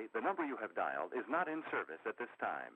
sorry, the number you have dialed is not in service at this time.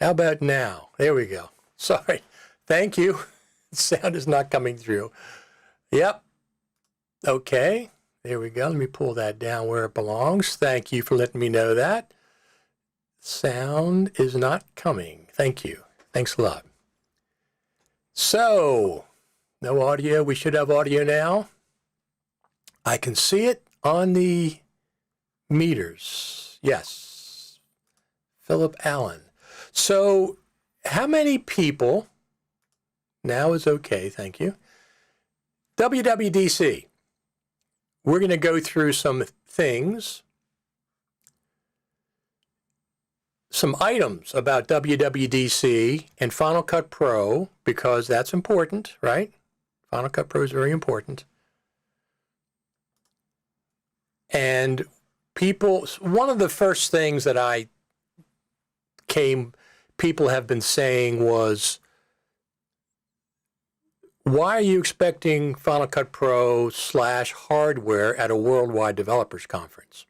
How about now? There we go. Sorry. Thank you. Sound is not coming through. Yep. Okay. There we go. Let me pull that down where it belongs. Thank you for letting me know that. Sound is not coming. Thank you. Thanks a lot. So, no audio. We should have audio now. I can see it on the meters. Yes. Philip Allen. So, how many people, now is okay, thank you. WWDC. We're going to go through some things, some items about WWDC and Final Cut Pro, because that's important, right? Final Cut Pro is very important. And people, one of the first things that people have been saying was, why are you expecting Final Cut Pro / hardware at a worldwide developers conference?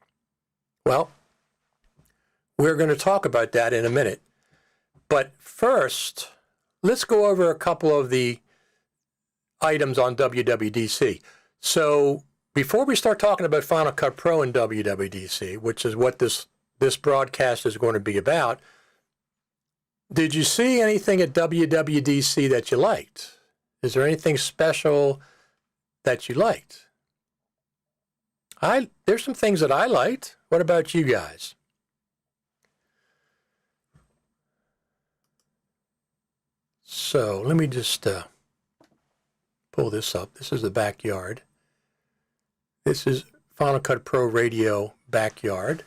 Well, we're going to talk about that in a minute. But first, let's go over a couple of the items on WWDC. So before we start talking about Final Cut Pro and WWDC, which is what this broadcast is going to be about, did you see anything at WWDC that you liked? Is there anything special that you liked? There's some things that I liked. What about you guys? So let me just pull this up. This is the backyard. This is Final Cut Pro Radio backyard.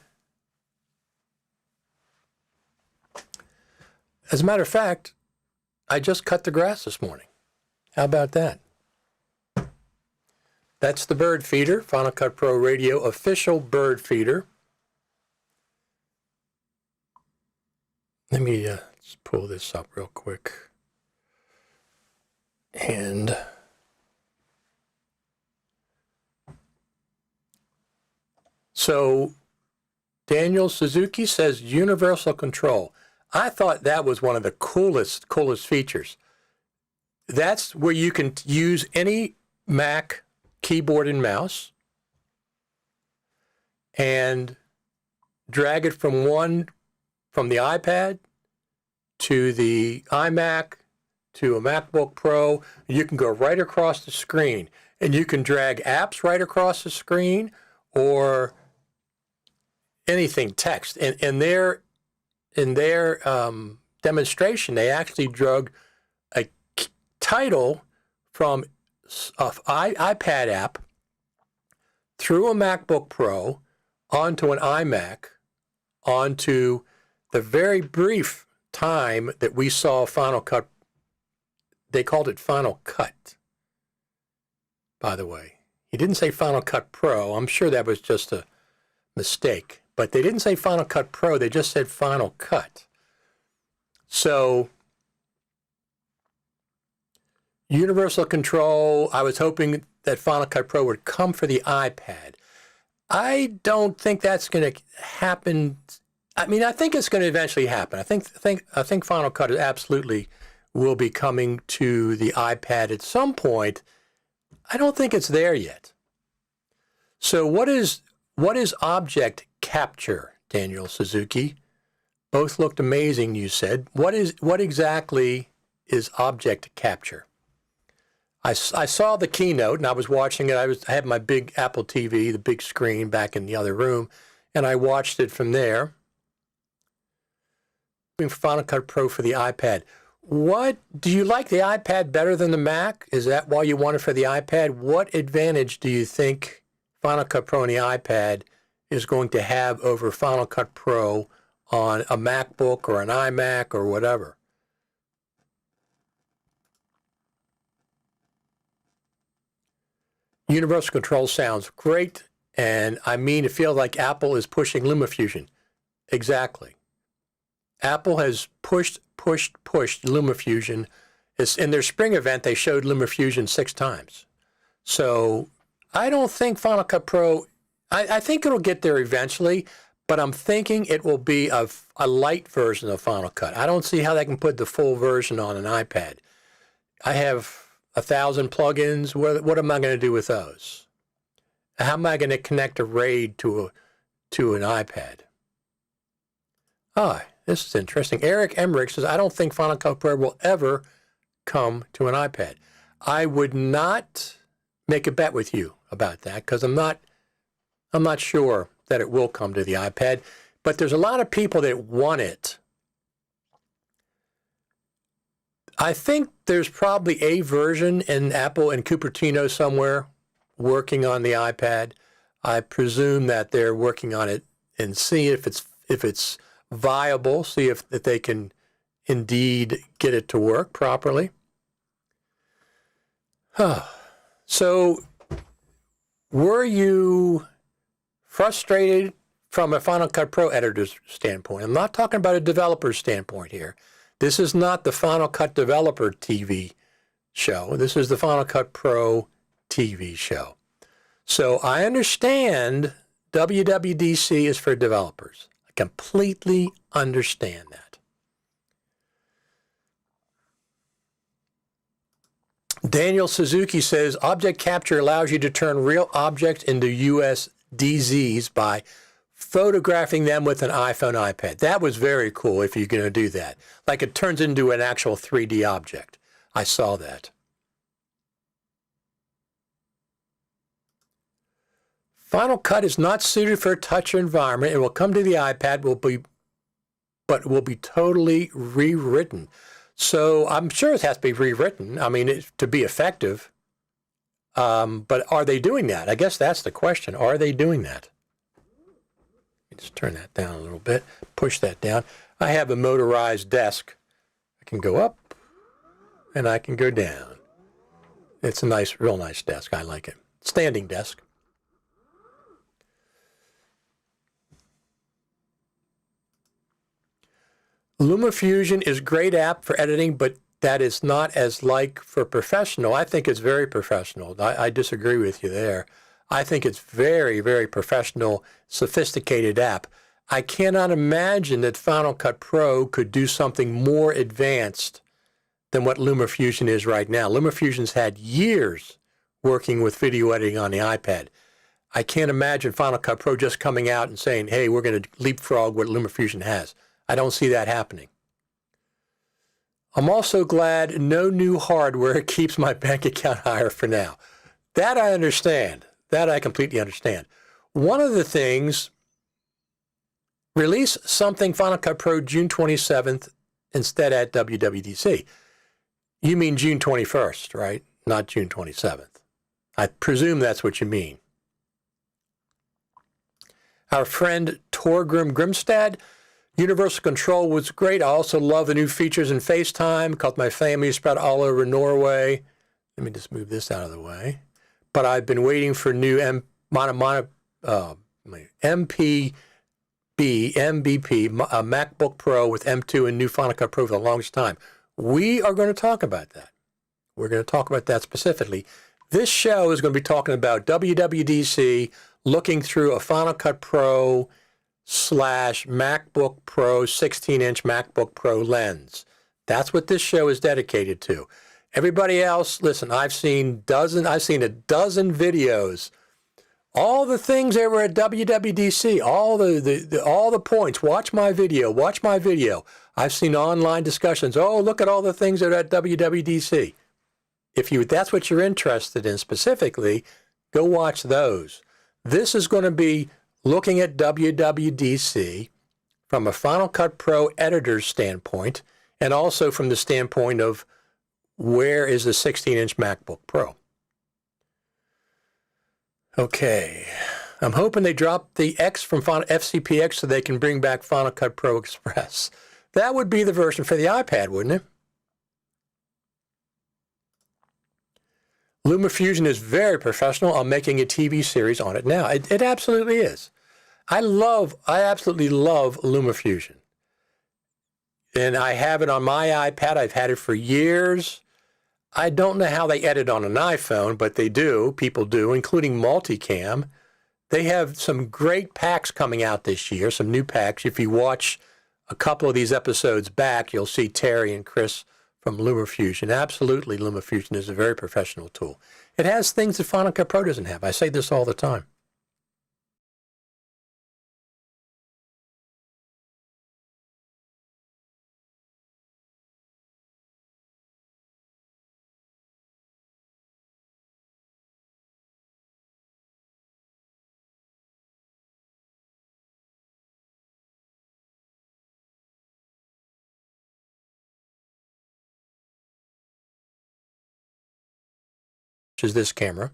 As a matter of fact, I just cut the grass this morning. How about that? That's the bird feeder, Final Cut Pro Radio official bird feeder. Let me just pull this up real quick. And so Daniel Suzuki says universal control. I thought that was one of the coolest features. That's where you can use any Mac keyboard and mouse and drag it from the iPad to the iMac to a MacBook Pro. You can go right across the screen, and you can drag apps right across the screen or anything, text. And in their demonstration, they actually drug a title from an iPad app through a MacBook Pro onto an iMac, onto the very brief time that we saw Final Cut. They called it Final Cut, by the way. He didn't say Final Cut Pro. I'm sure that was just a mistake. But they didn't say Final Cut Pro. They just said Final Cut. So universal control, I was hoping that Final Cut Pro would come for the iPad. I don't think that's going to happen. I mean, I think it's going to eventually happen. I think Final Cut absolutely will be coming to the iPad at some point. I don't think it's there yet. So what is object capture, Daniel Suzuki? Both looked amazing, you said. What exactly is object capture? I saw the keynote, and I was watching it. I had my big Apple TV, the big screen, back in the other room, and I watched it from there. Final Cut Pro for the iPad. What do you like the iPad better than the Mac? Is that why you want it for the iPad? What advantage do you think Final Cut Pro on the iPad is going to have over Final Cut Pro on a MacBook or an iMac or whatever? Universal control sounds great, and I mean, it feels like Apple is pushing LumaFusion. Exactly. Apple has pushed LumaFusion. In their spring event, they showed LumaFusion 6 times. So I don't think Final Cut Pro, I think it'll get there eventually, but I'm thinking it will be a light version of Final Cut. I don't see how they can put the full version on an iPad. I have 1,000 plugins. What am I going to do with those? How am I going to connect a RAID to an iPad? This is interesting. Eric Emmerich says, I don't think Final Cut Pro will ever come to an iPad. I would not make a bet with you about that because I'm not sure that it will come to the iPad, but there's a lot of people that want it. I think there's probably a version in Apple in Cupertino somewhere working on the iPad. I presume that they're working on it and see if it's viable, see if they can indeed get it to work properly. So were you frustrated from a Final Cut Pro editor's standpoint? I'm not talking about a developer's standpoint here. This is not the Final Cut Developer TV show. This is the Final Cut Pro TV show. So I understand WWDC is for developers. I completely understand that. Daniel Suzuki says, object capture allows you to turn real objects into USDZs by photographing them with an iPhone, iPad. That was very cool if you're going to do that. Like it turns into an actual 3D object. I saw that. Final Cut is not suited for a touch environment. It will come to the iPad, but will be totally rewritten. So I'm sure it has to be rewritten. I mean, to be effective. But are they doing that? I guess that's the question. Are they doing that? Just turn that down a little bit. Push that down. I have a motorized desk. I can go up and I can go down. It's a nice, real nice desk. I like it. Standing desk. LumaFusion is a great app for editing, but that is not as like for professional. I think it's very professional. I disagree with you there. I think it's very, very professional, sophisticated app. I cannot imagine that Final Cut Pro could do something more advanced than what LumaFusion is right now. LumaFusion's had years working with video editing on the iPad. I can't imagine Final Cut Pro just coming out and saying, hey, we're going to leapfrog what LumaFusion has. I don't see that happening. I'm also glad no new hardware keeps my bank account higher for now. That I understand. That I completely understand. One of the things, release something Final Cut Pro June 27th instead at WWDC. You mean June 21st, right? Not June 27th. I presume that's what you mean. Our friend Torgrim Grimstad, Universal Control was great. I also love the new features in FaceTime because my family is spread all over Norway. Let me just move this out of the way. But I've been waiting for new MPB, MacBook Pro with M2 and new Final Cut Pro for the longest time. We are going to talk about that. We're going to talk about that specifically. This show is going to be talking about WWDC, looking through a Final Cut Pro / MacBook Pro 16-inch MacBook Pro lens. That's what this show is dedicated to. Everybody else, listen, I've seen a dozen videos. All the things that were at WWDC, all the points. Watch my video. Watch my video. I've seen online discussions. Oh, look at all the things that are at WWDC. If that's what you're interested in specifically, go watch those. This is going to be looking at WWDC from a Final Cut Pro editor's standpoint, and also from the standpoint of where is the 16-inch MacBook Pro. Okay, I'm hoping they drop the X from FCPx so they can bring back Final Cut Pro Express. That would be the version for the iPad, wouldn't it? LumaFusion is very professional. I'm making a TV series on it now. It absolutely is. I absolutely love LumaFusion. And I have it on my iPad. I've had it for years. I don't know how they edit on an iPhone, but they do. People do, including multicam. They have some great packs coming out this year, some new packs. If you watch a couple of these episodes back, you'll see Terry and Chris from LumaFusion. Absolutely, LumaFusion is a very professional tool. It has things that Final Cut Pro doesn't have. I say this all the time. Which is this camera.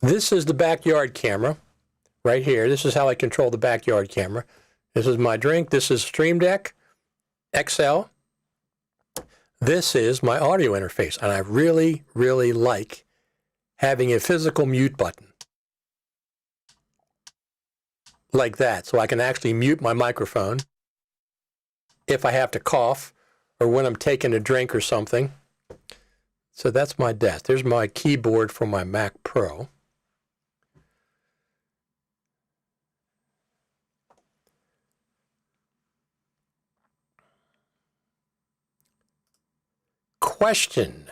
This is the backyard camera right here. This is how I control the backyard camera. This is my drink. This is Stream Deck XL. This is my audio interface, and I really, really like having a physical mute button like that, so I can actually mute my microphone if I have to cough or when I'm taking a drink or something. So that's my desk. There's my keyboard for my Mac Pro. Question: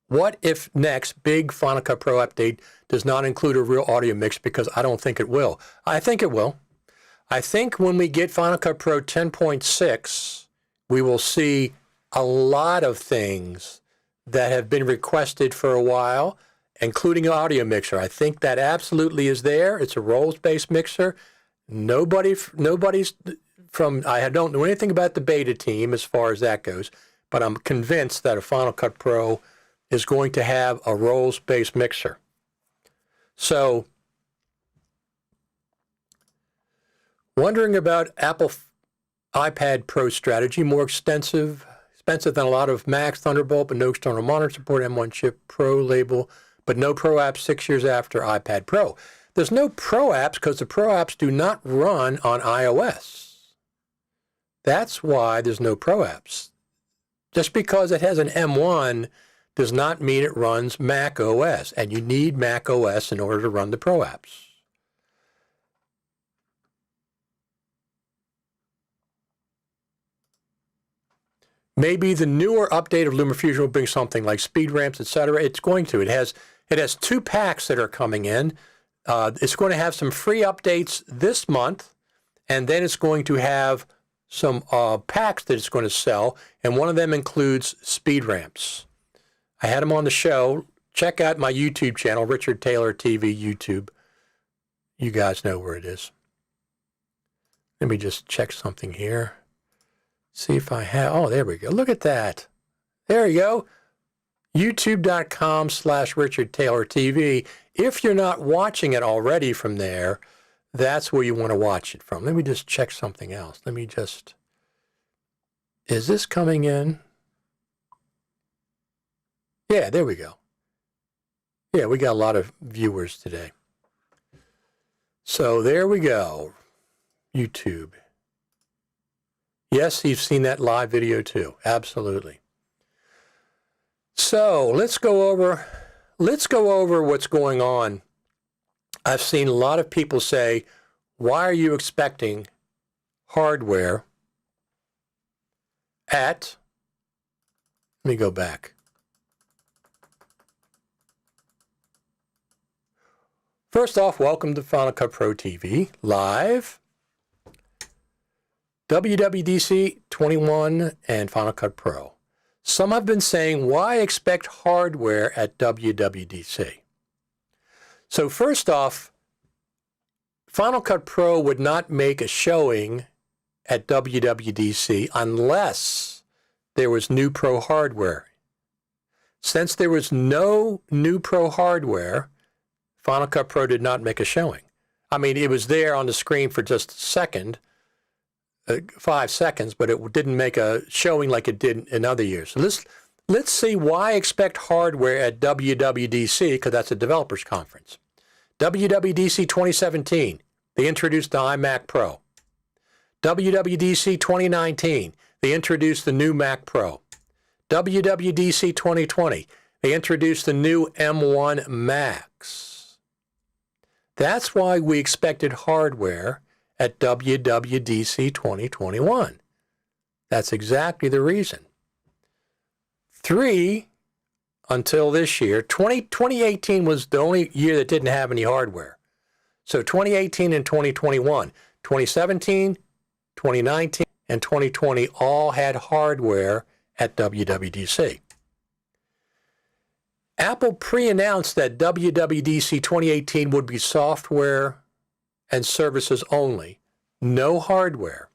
what if next big Final Cut Pro update does not include a real audio mix? Because I don't think it will. I think it will. I think when we get Final Cut Pro 10.6, we will see a lot of things that have been requested for a while, including an audio mixer. I think that absolutely is there. It's a roles-based mixer. Nobody's from, I don't know anything about the beta team as far as that goes, but I'm convinced that a Final Cut Pro is going to have a roles-based mixer. So, wondering about Apple iPad Pro strategy, more expensive than a lot of Macs, Thunderbolt, but no external monitor support, M1 chip, Pro label, but no Pro apps 6 years after iPad Pro. There's no Pro apps because the Pro apps do not run on iOS. That's why there's no Pro apps. Just because it has an M1 does not mean it runs Mac OS, and you need Mac OS in order to run the Pro apps. Maybe the newer update of LumaFusion will bring something like speed ramps, etc. It's going to. It has 2 packs that are coming in. It's going to have some free updates this month, and then it's going to have some packs that it's going to sell, and one of them includes speed ramps. I had them on the show. Check out my YouTube channel, Richard Taylor TV YouTube. You guys know where it is. Let me just check something here. See if I have, oh, there we go. Look at that. There you go. YouTube.com/Richard Taylor TV. If you're not watching it already from there, that's where you want to watch it from. Let me just check something else. Is this coming in? Yeah, there we go. Yeah, we got a lot of viewers today. So there we go. YouTube. Yes, you've seen that live video too. Absolutely. So let's go over what's going on. I've seen a lot of people say, why are you expecting hardware at, let me go back. First off, welcome to Final Cut Pro TV live. WWDC 21 and Final Cut Pro. Some have been saying, why expect hardware at WWDC? So first off, Final Cut Pro would not make a showing at WWDC unless there was new Pro hardware. Since there was no new Pro hardware, Final Cut Pro did not make a showing. I mean, it was there on the screen for just a second, 5 seconds, but it didn't make a showing like it did in other years. So let's see why expect hardware at WWDC, because that's a developers conference. WWDC 2017, they introduced the iMac Pro. WWDC 2019, they introduced the new Mac Pro. WWDC 2020, they introduced the new M1 Max. That's why we expected hardware at WWDC 2021. That's exactly the reason. 3, until this year, 2018 was the only year that didn't have any hardware. So 2018 and 2021, 2017, 2019, and 2020 all had hardware at WWDC. Apple pre-announced that WWDC 2018 would be software and services only, no hardware.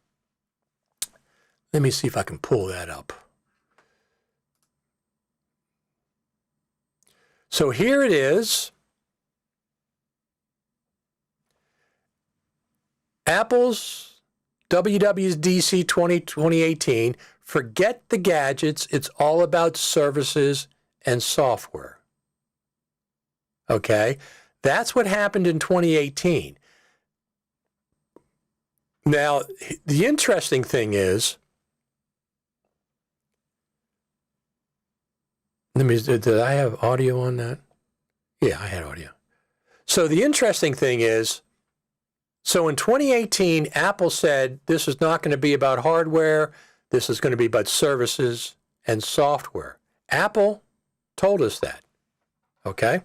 Let me see if I can pull that up. So here it is. Apple's WWDC 2018, forget the gadgets, it's all about services and software. Okay? That's what happened in 2018. Now, the interesting thing is, did I have audio on that? Yeah, I had audio. So the interesting thing is, so in 2018, Apple said this is not going to be about hardware. This is going to be about services and software. Apple told us that. Okay?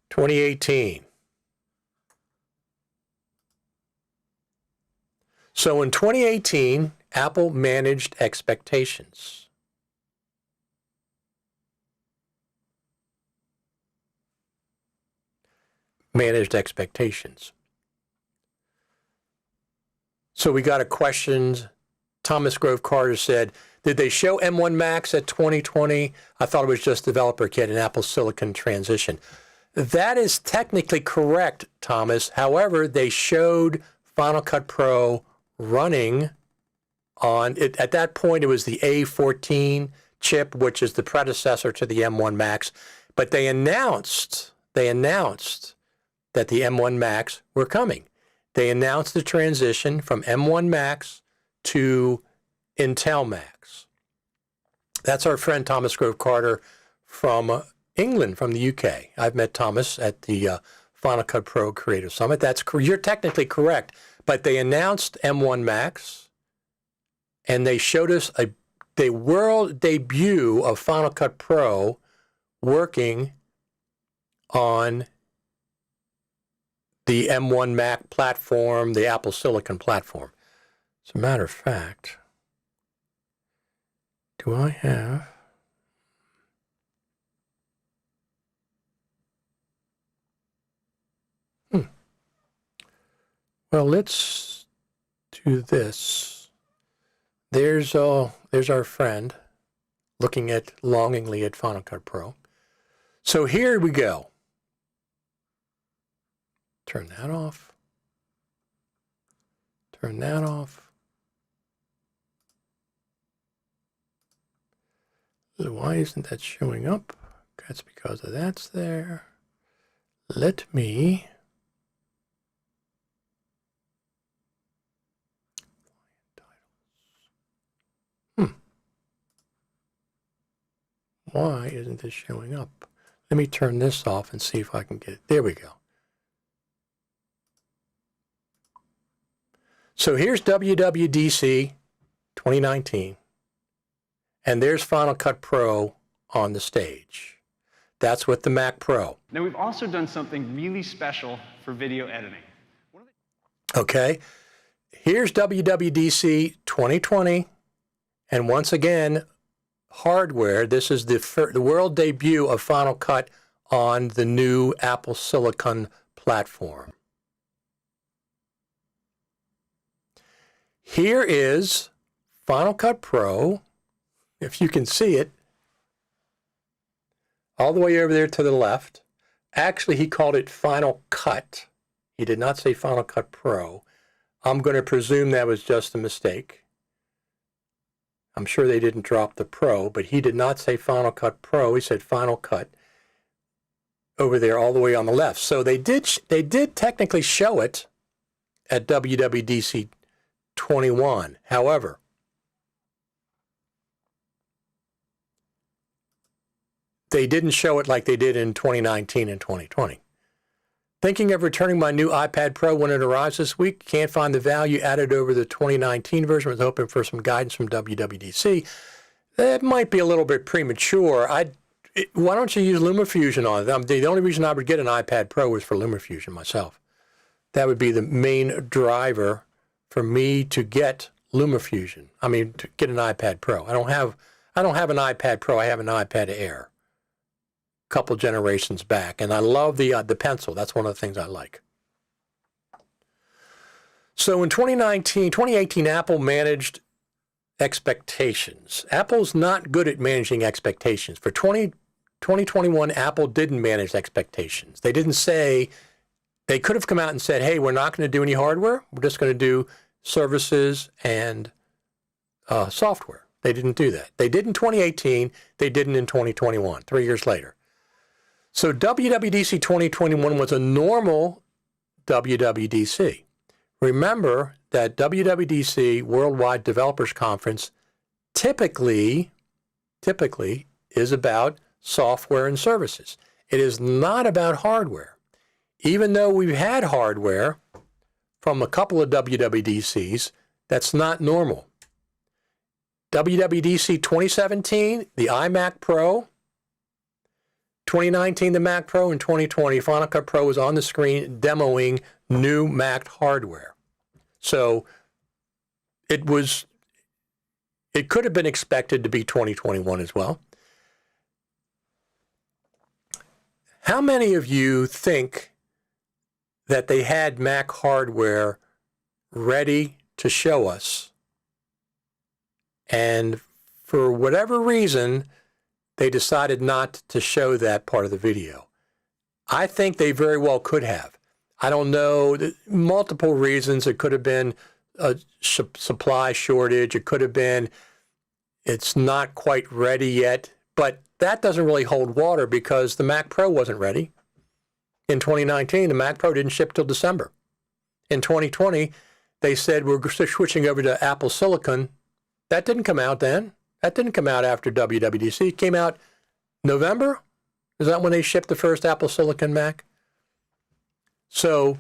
2018. So in 2018, Apple managed expectations. Managed expectations. So we got a question. Thomas Grove Carter said, did they show M1 Max at 2020? I thought it was just developer kit and Apple Silicon transition. That is technically correct, Thomas. However, they showed Final Cut Pro running on it. At that point, it was the A14 chip, which is the predecessor to the M1 Max. But they announced that the M1 Max were coming. They announced the transition from M1 Max to Intel Max. That's our friend Thomas Grove Carter from England, from the UK. I've met Thomas at the Final Cut Pro Creator Summit. You're technically correct, but they announced M1 Max, and they showed us the world debut of Final Cut Pro working on the M1 Mac platform, the Apple Silicon platform. As a matter of fact, do I have... Well, let's do this. There's our friend looking longingly at Final Cut Pro. So here we go. Turn that off. Turn that off. Why isn't that showing up? That's because of that's there. Let me... Why isn't this showing up? Let me turn this off and see if I can get it. There we go. So here's WWDC 2019, and there's Final Cut Pro on the stage. That's with the Mac Pro. Now we've also done something really special for video editing. Okay, here's WWDC 2020, and once again, hardware. This is the world debut of Final Cut on the new Apple Silicon platform. Here is Final Cut Pro, if you can see it, all the way over there to the left. Actually, he called it Final Cut. He did not say Final Cut Pro. I'm going to presume that was just a mistake. I'm sure they didn't drop the Pro, but he did not say Final Cut Pro. He said Final Cut over there all the way on the left. So they did technically show it at WWDC 21. However, they didn't show it like they did in 2019 and 2020. Thinking of returning my new iPad Pro when it arrives this week. Can't find the value added over the 2019 version. Was hoping for some guidance from WWDC. That might be a little bit premature. Why don't you use LumaFusion on it? The only reason I would get an iPad Pro is for LumaFusion myself. That would be the main driver for me to get LumaFusion. I mean, to get an iPad Pro. I don't have an iPad Pro. I have an iPad Air. A couple generations back, and I love the pencil. That's one of the things I like. So in 2018, Apple managed expectations. Apple's not good at managing expectations. For 2021, Apple didn't manage expectations. They didn't say, they could have come out and said, hey, we're not going to do any hardware. We're just going to do services and software. They didn't do that. They did in 2018. They didn't in 2021, 3 years later. So WWDC 2021 was a normal WWDC. Remember that WWDC, Worldwide Developers Conference, typically is about software and services. It is not about hardware. Even though we've had hardware from a couple of WWDCs, that's not normal. WWDC 2017, the iMac Pro, 2019, the Mac Pro, and 2020, Final Cut Pro was on the screen demoing new Mac hardware. So it could have been expected to be 2021 as well. How many of you think that they had Mac hardware ready to show us, and for whatever reason, they decided not to show that part of the video? I think they very well could have. I don't know, multiple reasons. It could have been a supply shortage. It could have been it's not quite ready yet. But that doesn't really hold water because the Mac Pro wasn't ready. In 2019, the Mac Pro didn't ship till December. In 2020, they said we're switching over to Apple Silicon. That didn't come out then. That didn't come out after WWDC. It came out November. Is that when they shipped the first Apple Silicon Mac? So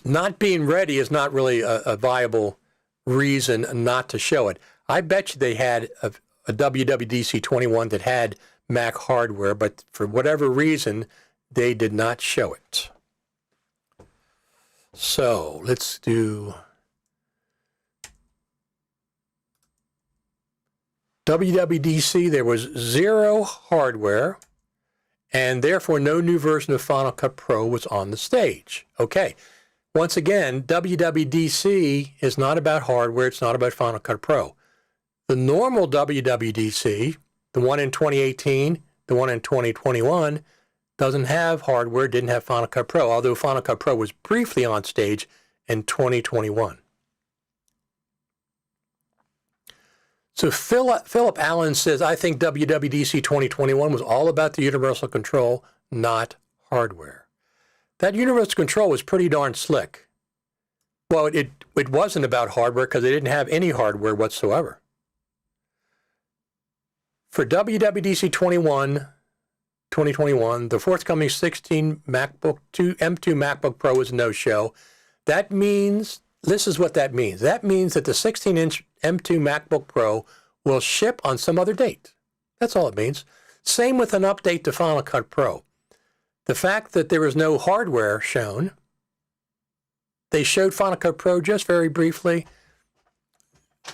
not being ready is not really a viable reason not to show it. I bet you they had a WWDC 21 that had Mac hardware, but for whatever reason, they did not show it. So let's do WWDC. There was zero hardware, and therefore no new version of Final Cut Pro was on the stage. Okay, once again, WWDC is not about hardware. It's not about Final Cut Pro. The normal WWDC, the one in 2018, the one in 2021, doesn't have hardware, didn't have Final Cut Pro, although Final Cut Pro was briefly on stage in 2021. So Philip Allen says, I think WWDC 2021 was all about the universal control, not hardware. That universal control was pretty darn slick. Well, it wasn't about hardware because they didn't have any hardware whatsoever. For WWDC 2021, the forthcoming 16 M2 MacBook Pro is no show. That means, this is what that means. That means that the 16-inch M2 MacBook Pro will ship on some other date. That's all it means. Same with an update to Final Cut Pro. The fact that there was no hardware shown, they showed Final Cut Pro just very briefly,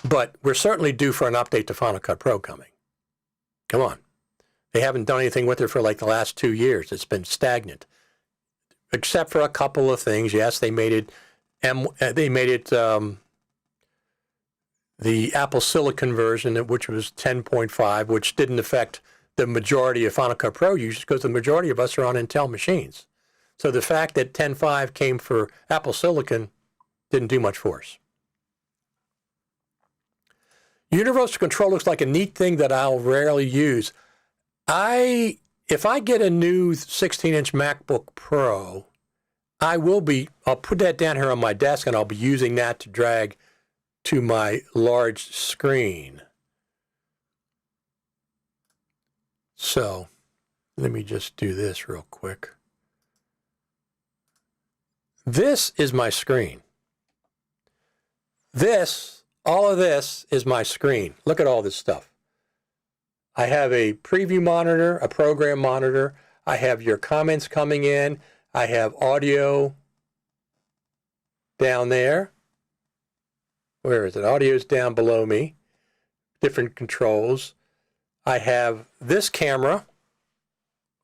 but we're certainly due for an update to Final Cut Pro coming. Come on. They haven't done anything with it for like the last 2 years. It's been stagnant, except for a couple of things. Yes, they made it the Apple Silicon version, which was 10.5, which didn't affect the majority of Final Cut Pro users because the majority of us are on Intel machines. So the fact that 10.5 came for Apple Silicon didn't do much for us. Universal control looks like a neat thing that I'll rarely use. If I get a new 16-inch MacBook Pro, I'll put that down here on my desk and I'll be using that to drag to my large screen. So let me just do this real quick. This is my screen. All of this is my screen. Look at all this stuff. I have a preview monitor, a program monitor. I have your comments coming in. I have audio down there. Where is it? Audio's down below me. Different controls. I have this camera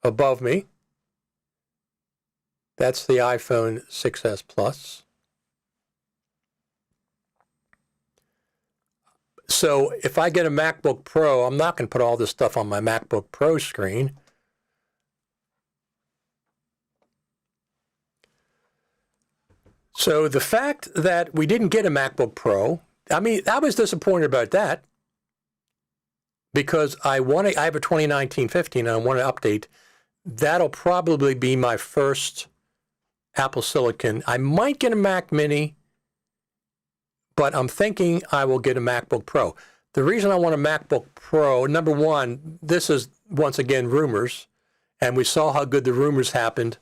above me. That's the iPhone 6s Plus. So if I get a MacBook Pro, I'm not going to put all this stuff on my MacBook Pro screen. So the fact that we didn't get a MacBook Pro, I mean, I was disappointed about that because I have a 2019-15 and I want to update. That'll probably be my first Apple Silicon. I might get a Mac Mini, but I'm thinking I will get a MacBook Pro. The reason I want a MacBook Pro, number one, this is, once again, rumors, and we saw how good the rumors happened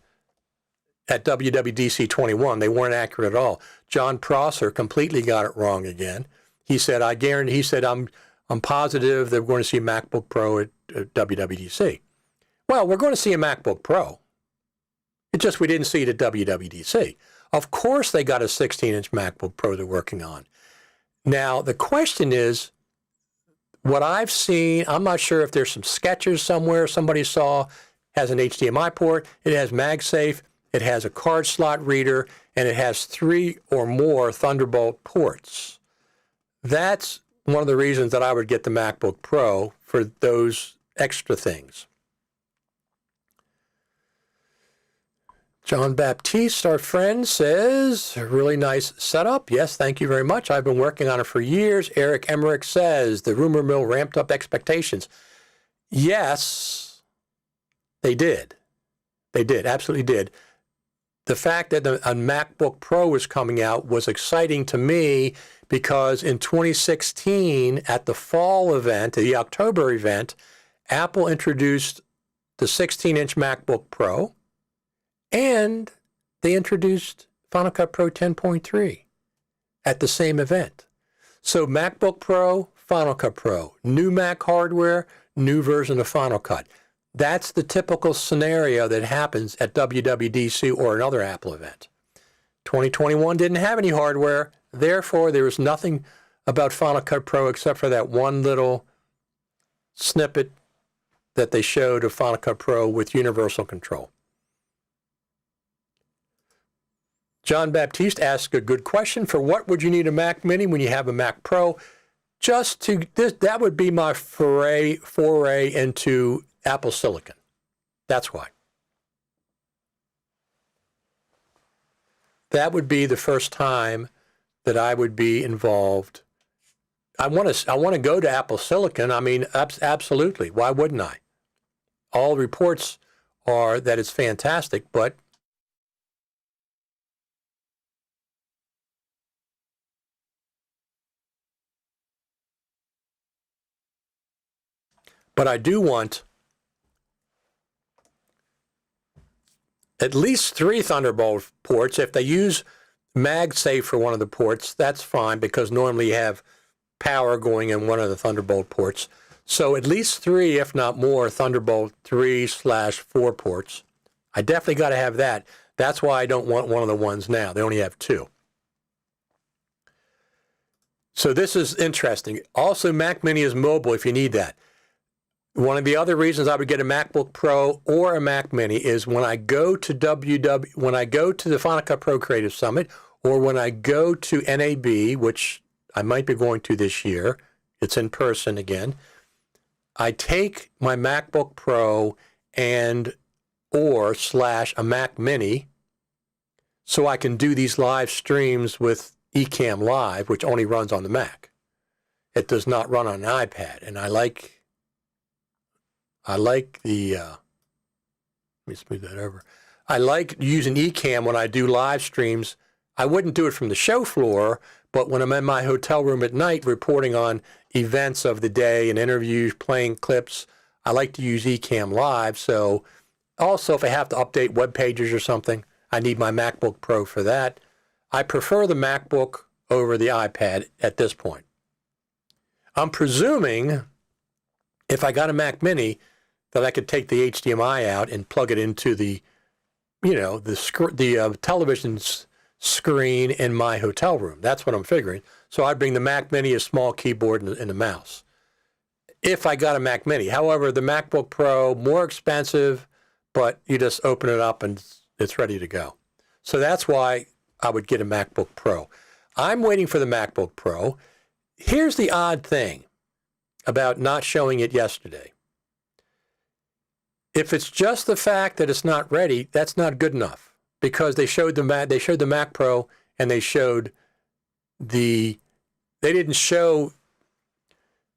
at WWDC 21. They weren't accurate at all. John Prosser completely got it wrong again. He said, I'm positive that we're going to see a MacBook Pro at WWDC. Well, we're going to see a MacBook Pro. It's just we didn't see it at WWDC. Of course they got a 16-inch MacBook Pro they're working on. Now, the question is, what I've seen, I'm not sure if there's some sketches somewhere somebody saw, has an HDMI port, it has MagSafe, it has a card slot reader, and it has 3 or more Thunderbolt ports. That's one of the reasons that I would get the MacBook Pro, for those extra things. John Baptiste, our friend, says, a really nice setup. Yes, thank you very much. I've been working on it for years. Eric Emmerich says, the rumor mill ramped up expectations. Yes, they did. They did, absolutely did. The fact that a MacBook Pro was coming out was exciting to me because in 2016, at the fall event, the October event, Apple introduced the 16-inch MacBook Pro, and they introduced Final Cut Pro 10.3 at the same event. So MacBook Pro, Final Cut Pro, new Mac hardware, new version of Final Cut. That's the typical scenario that happens at WWDC or another Apple event. 2021 didn't have any hardware. Therefore, there was nothing about Final Cut Pro except for that one little snippet that they showed of Final Cut Pro with universal control. John Baptiste asked a good question. For what would you need a Mac Mini when you have a Mac Pro? That would be my foray into Apple Silicon. That's why. That would be the first time that I would be involved. I want to go to Apple Silicon. I mean, absolutely. Why wouldn't I? All reports are that it's fantastic, but I do want at least 3 Thunderbolt ports. If they use MagSafe for one of the ports, that's fine because normally you have power going in one of the Thunderbolt ports. So at least 3, if not more, Thunderbolt 3/4 ports. I definitely got to have that. That's why I don't want one of the ones now. They only have 2. So this is interesting. Also, Mac Mini is mobile if you need that. One of the other reasons I would get a MacBook Pro or a Mac Mini is when I go to the Final Cut Pro Creative Summit, or when I go to NAB, which I might be going to this year, it's in person again, I take my MacBook Pro or a Mac Mini so I can do these live streams with Ecamm Live, which only runs on the Mac. It does not run on an iPad, and I like the, let me smooth that over. I like using Ecamm when I do live streams. I wouldn't do it from the show floor, but when I'm in my hotel room at night reporting on events of the day and interviews, playing clips, I like to use Ecamm Live, so also if I have to update web pages or something, I need my MacBook Pro for that. I prefer the MacBook over the iPad at this point. I'm presuming if I got a Mac Mini that I could take the HDMI out and plug it into the, the television screen in my hotel room. That's what I'm figuring. So I'd bring the Mac Mini, a small keyboard, and a mouse. If I got a Mac Mini. However, the MacBook Pro, more expensive, but you just open it up and it's ready to go. So that's why I would get a MacBook Pro. I'm waiting for the MacBook Pro. Here's the odd thing about not showing it yesterday. If it's just the fact that it's not ready, that's not good enough, because they showed the Mac Pro and they didn't show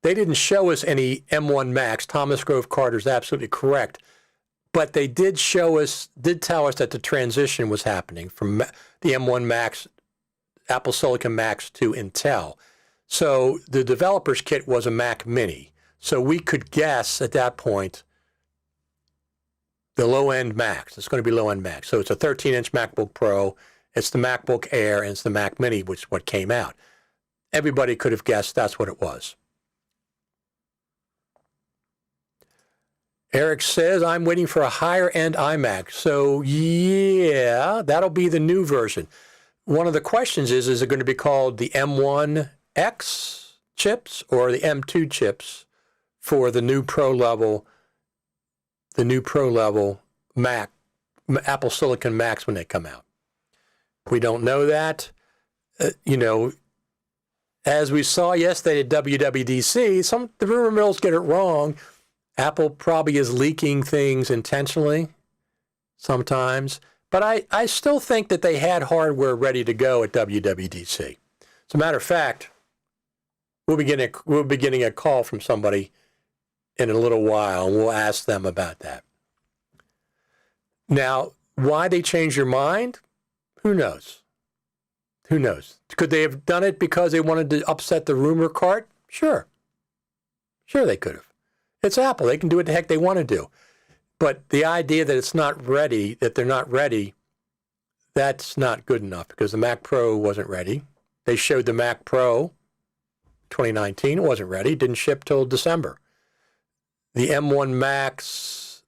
us any M1 Macs. Thomas Grove Carter is absolutely correct. But they did tell us that the transition was happening from the M1 Macs, Apple Silicon Macs, to Intel. So the developer's kit was a Mac Mini. So we could guess at that point the low-end Macs. It's going to be low-end Macs. So it's a 13-inch MacBook Pro, it's the MacBook Air, and it's the Mac Mini, which is what came out. Everybody could have guessed that's what it was. Eric says, I'm waiting for a higher-end iMac. So, yeah, that'll be the new version. One of the questions is it going to be called the M1X chips or the M2 chips for the new Pro level Mac, Apple Silicon Macs when they come out? We don't know that. As we saw yesterday at WWDC, the rumor mills get it wrong. Apple probably is leaking things intentionally sometimes, but I still think that they had hardware ready to go at WWDC. As a matter of fact, we'll be getting a call from somebody in a little while, and we'll ask them about that. Now, why they changed their mind? Who knows? Who knows? Could they have done it because they wanted to upset the rumor cart? Sure. Sure they could have. It's Apple. They can do what the heck they want to do. But the idea that it's not ready, that they're not ready, that's not good enough, because the Mac Pro wasn't ready. They showed the Mac Pro 2019. It wasn't ready. Didn't ship till December. The M1 Macs,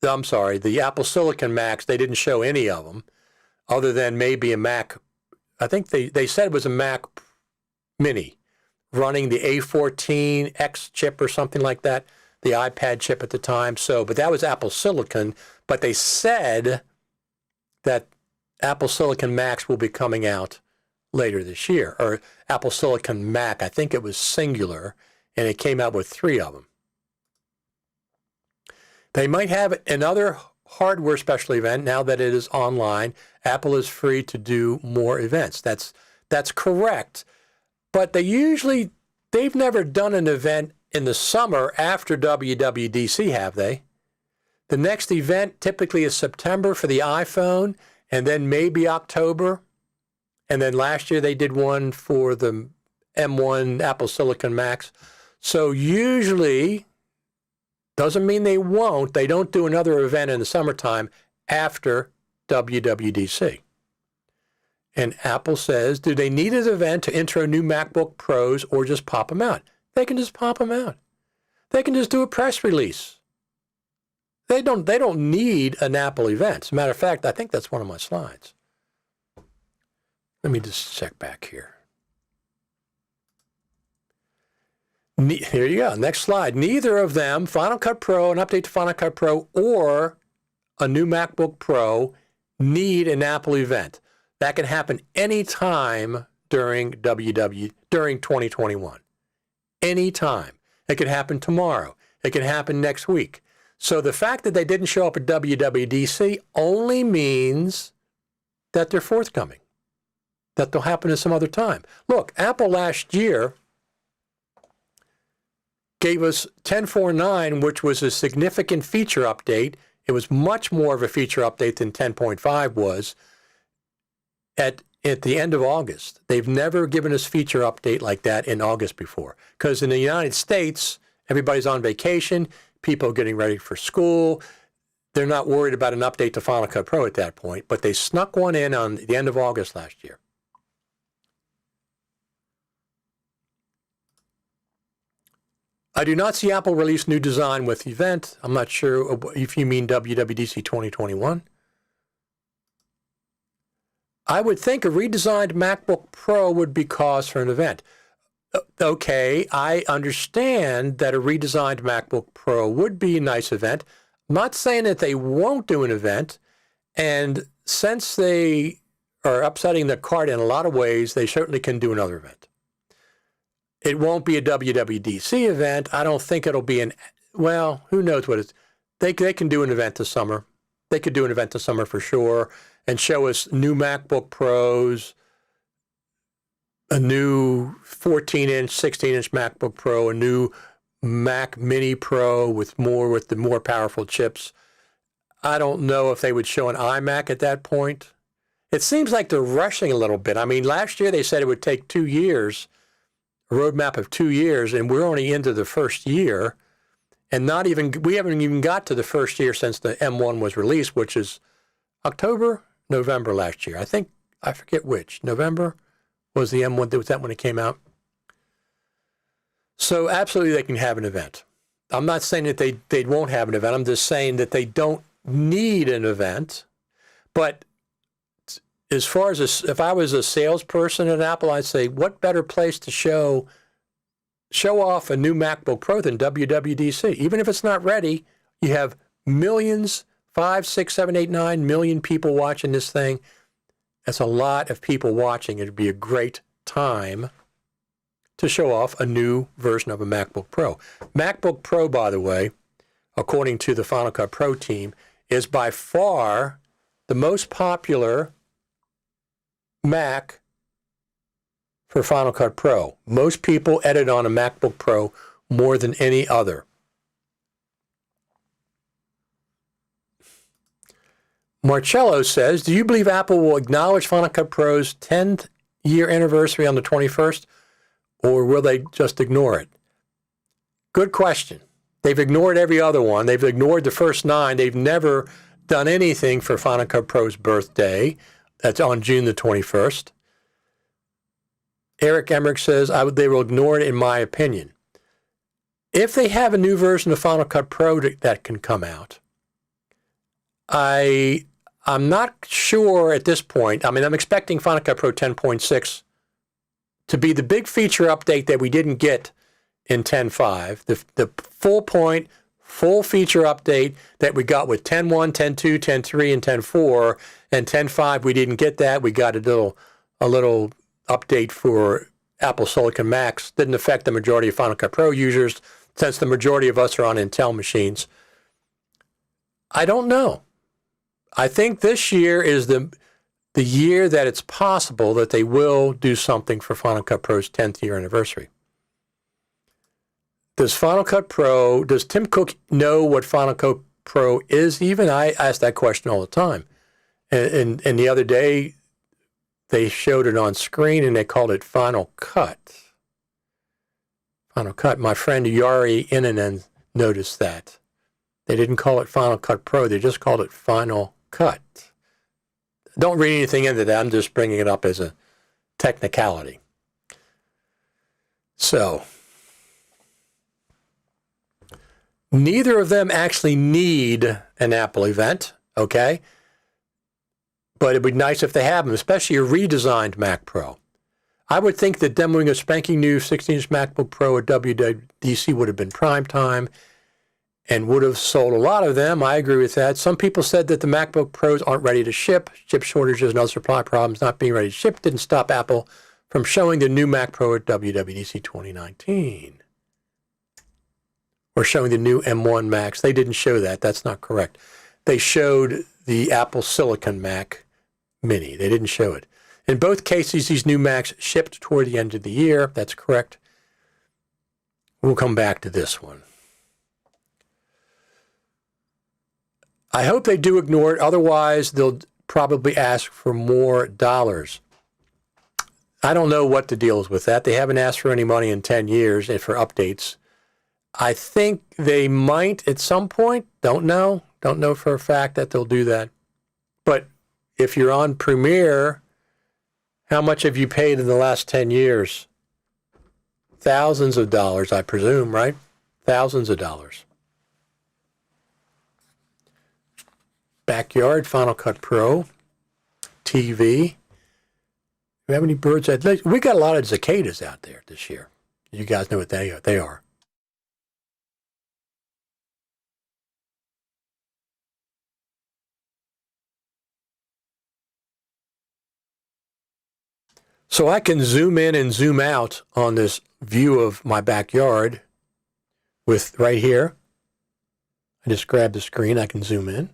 the Apple Silicon Macs, they didn't show any of them other than maybe a Mac. I think they said it was a Mac Mini running the A14X chip or something like that, the iPad chip at the time. But that was Apple Silicon. But they said that Apple Silicon Macs will be coming out later this year, or Apple Silicon Mac. I think it was singular, and it came out with 3 of them. They might have another hardware special event now that it is online. Apple is free to do more events. That's correct. But they've never done an event in the summer after WWDC, have they? The next event typically is September for the iPhone, and then maybe October. And then last year they did one for the M1 Apple Silicon Macs. So usually, doesn't mean they won't, they don't do another event in the summertime after WWDC. And Apple says, do they need an event to intro new MacBook Pros or just pop them out? They can just pop them out. They can just do a press release. They don't need an Apple event. As a matter of fact, I think that's one of my slides. Let me just check back here. Here you go. Next slide. Neither of them, Final Cut Pro, an update to Final Cut Pro, or a new MacBook Pro, need an Apple event. That can happen anytime during 2021. Anytime. It could happen tomorrow. It could happen next week. So the fact that they didn't show up at WWDC only means that they're forthcoming, that they'll happen at some other time. Look, Apple last year gave us 10.4.9, which was a significant feature update. It was much more of a feature update than 10.5 was at the end of August. They've never given us feature update like that in August before. Because in the United States, everybody's on vacation. people getting ready for school. They're not worried about an update to Final Cut Pro at that point, but they snuck one in on the end of August last year. I do not see Apple release new design with event. I'm not sure if you mean WWDC 2021. I would think a redesigned MacBook Pro would be cause for an event. Okay, I understand that a redesigned MacBook Pro would be a nice event. I'm not saying that they won't do an event. And since they are upsetting the cart in a lot of ways, they certainly can do another event. It won't be a WWDC event. I don't think it'll be well, who knows what it's, they can do an event this summer. They could do an event this summer for sure and show us new MacBook Pros, a new 14-inch, 16-inch MacBook Pro, a new Mac Mini Pro with the more powerful chips. I don't know if they would show an iMac at that point. It seems like they're rushing a little bit. I mean, last year they said it would take 2 years, a roadmap of 2 years, and we're only into the first year. And we haven't even got to the first year since the M1 was released, which is October, November last year. I forget which. November was the M1. Was that when it came out? So absolutely they can have an event. I'm not saying that they won't have an event. I'm just saying that they don't need an event. But as far as if I was a salesperson at Apple, I'd say, what better place to show off a new MacBook Pro than WWDC? Even if it's not ready, you have millions, 5, 6, 7, 8, 9 million people watching this thing. That's a lot of people watching. It'd be a great time to show off a new version of a MacBook Pro. MacBook Pro, by the way, according to the Final Cut Pro team, is by far the most popular Mac for Final Cut Pro. Most people edit on a MacBook Pro more than any other. Marcello says, do you believe Apple will acknowledge Final Cut Pro's 10th year anniversary on the 21st, or will they just ignore it? Good question. They've ignored every other one. They've ignored the first 9. They've never done anything for Final Cut Pro's birthday. That's on June the 21st. Eric Emmerich says, they will ignore it in my opinion. If they have a new version of Final Cut Pro that can come out, I'm not sure at this point. I mean, I'm expecting Final Cut Pro 10.6 to be the big feature update that we didn't get in 10.5, the full feature update that we got with 10.1, 10.2, 10.3, and 10.4, and 10.5 we didn't get that. We got a little update for Apple Silicon Macs. Didn't affect the majority of Final Cut Pro users since the majority of us are on Intel machines. I don't know. I think this year is the year that it's possible that they will do something for Final Cut Pro's 10th year anniversary. Does Tim Cook know what Final Cut Pro is even? I ask that question all the time. And the other day, they showed it on screen and they called it Final Cut. Final Cut. My friend Yari Inanen noticed that. They didn't call it Final Cut Pro. They just called it Final Cut. Don't read anything into that. I'm just bringing it up as a technicality. So, neither of them actually need an Apple event, okay? But it'd be nice if they have them, especially a redesigned Mac Pro. I would think that demoing a spanking new 16-inch MacBook Pro at WWDC would have been prime time and would have sold a lot of them. I agree with that. Some people said that the MacBook Pros aren't ready to ship. Chip shortages and other supply problems not being ready to ship didn't stop Apple from showing the new Mac Pro at WWDC 2019. Or showing the new M1 Macs. They didn't show that. That's not correct. They showed the Apple Silicon Mac Mini. They didn't show it. In both cases, these new Macs shipped toward the end of the year. That's correct. We'll come back to this one. I hope they do ignore it. Otherwise, they'll probably ask for more dollars. I don't know what the deal is with that. They haven't asked for any money in 10 years and for updates. I think they might at some point. Don't know. Don't know for a fact that they'll do that. But if you're on Premiere, how much have you paid in the last 10 years? Thousands of dollars, I presume, right? Thousands of dollars. Backyard, Final Cut Pro, TV. Do we have any birds? We got a lot of cicadas out there this year. You guys know what they are. So I can zoom in and zoom out on this view of my backyard with right here. I just grab the screen, I can zoom in.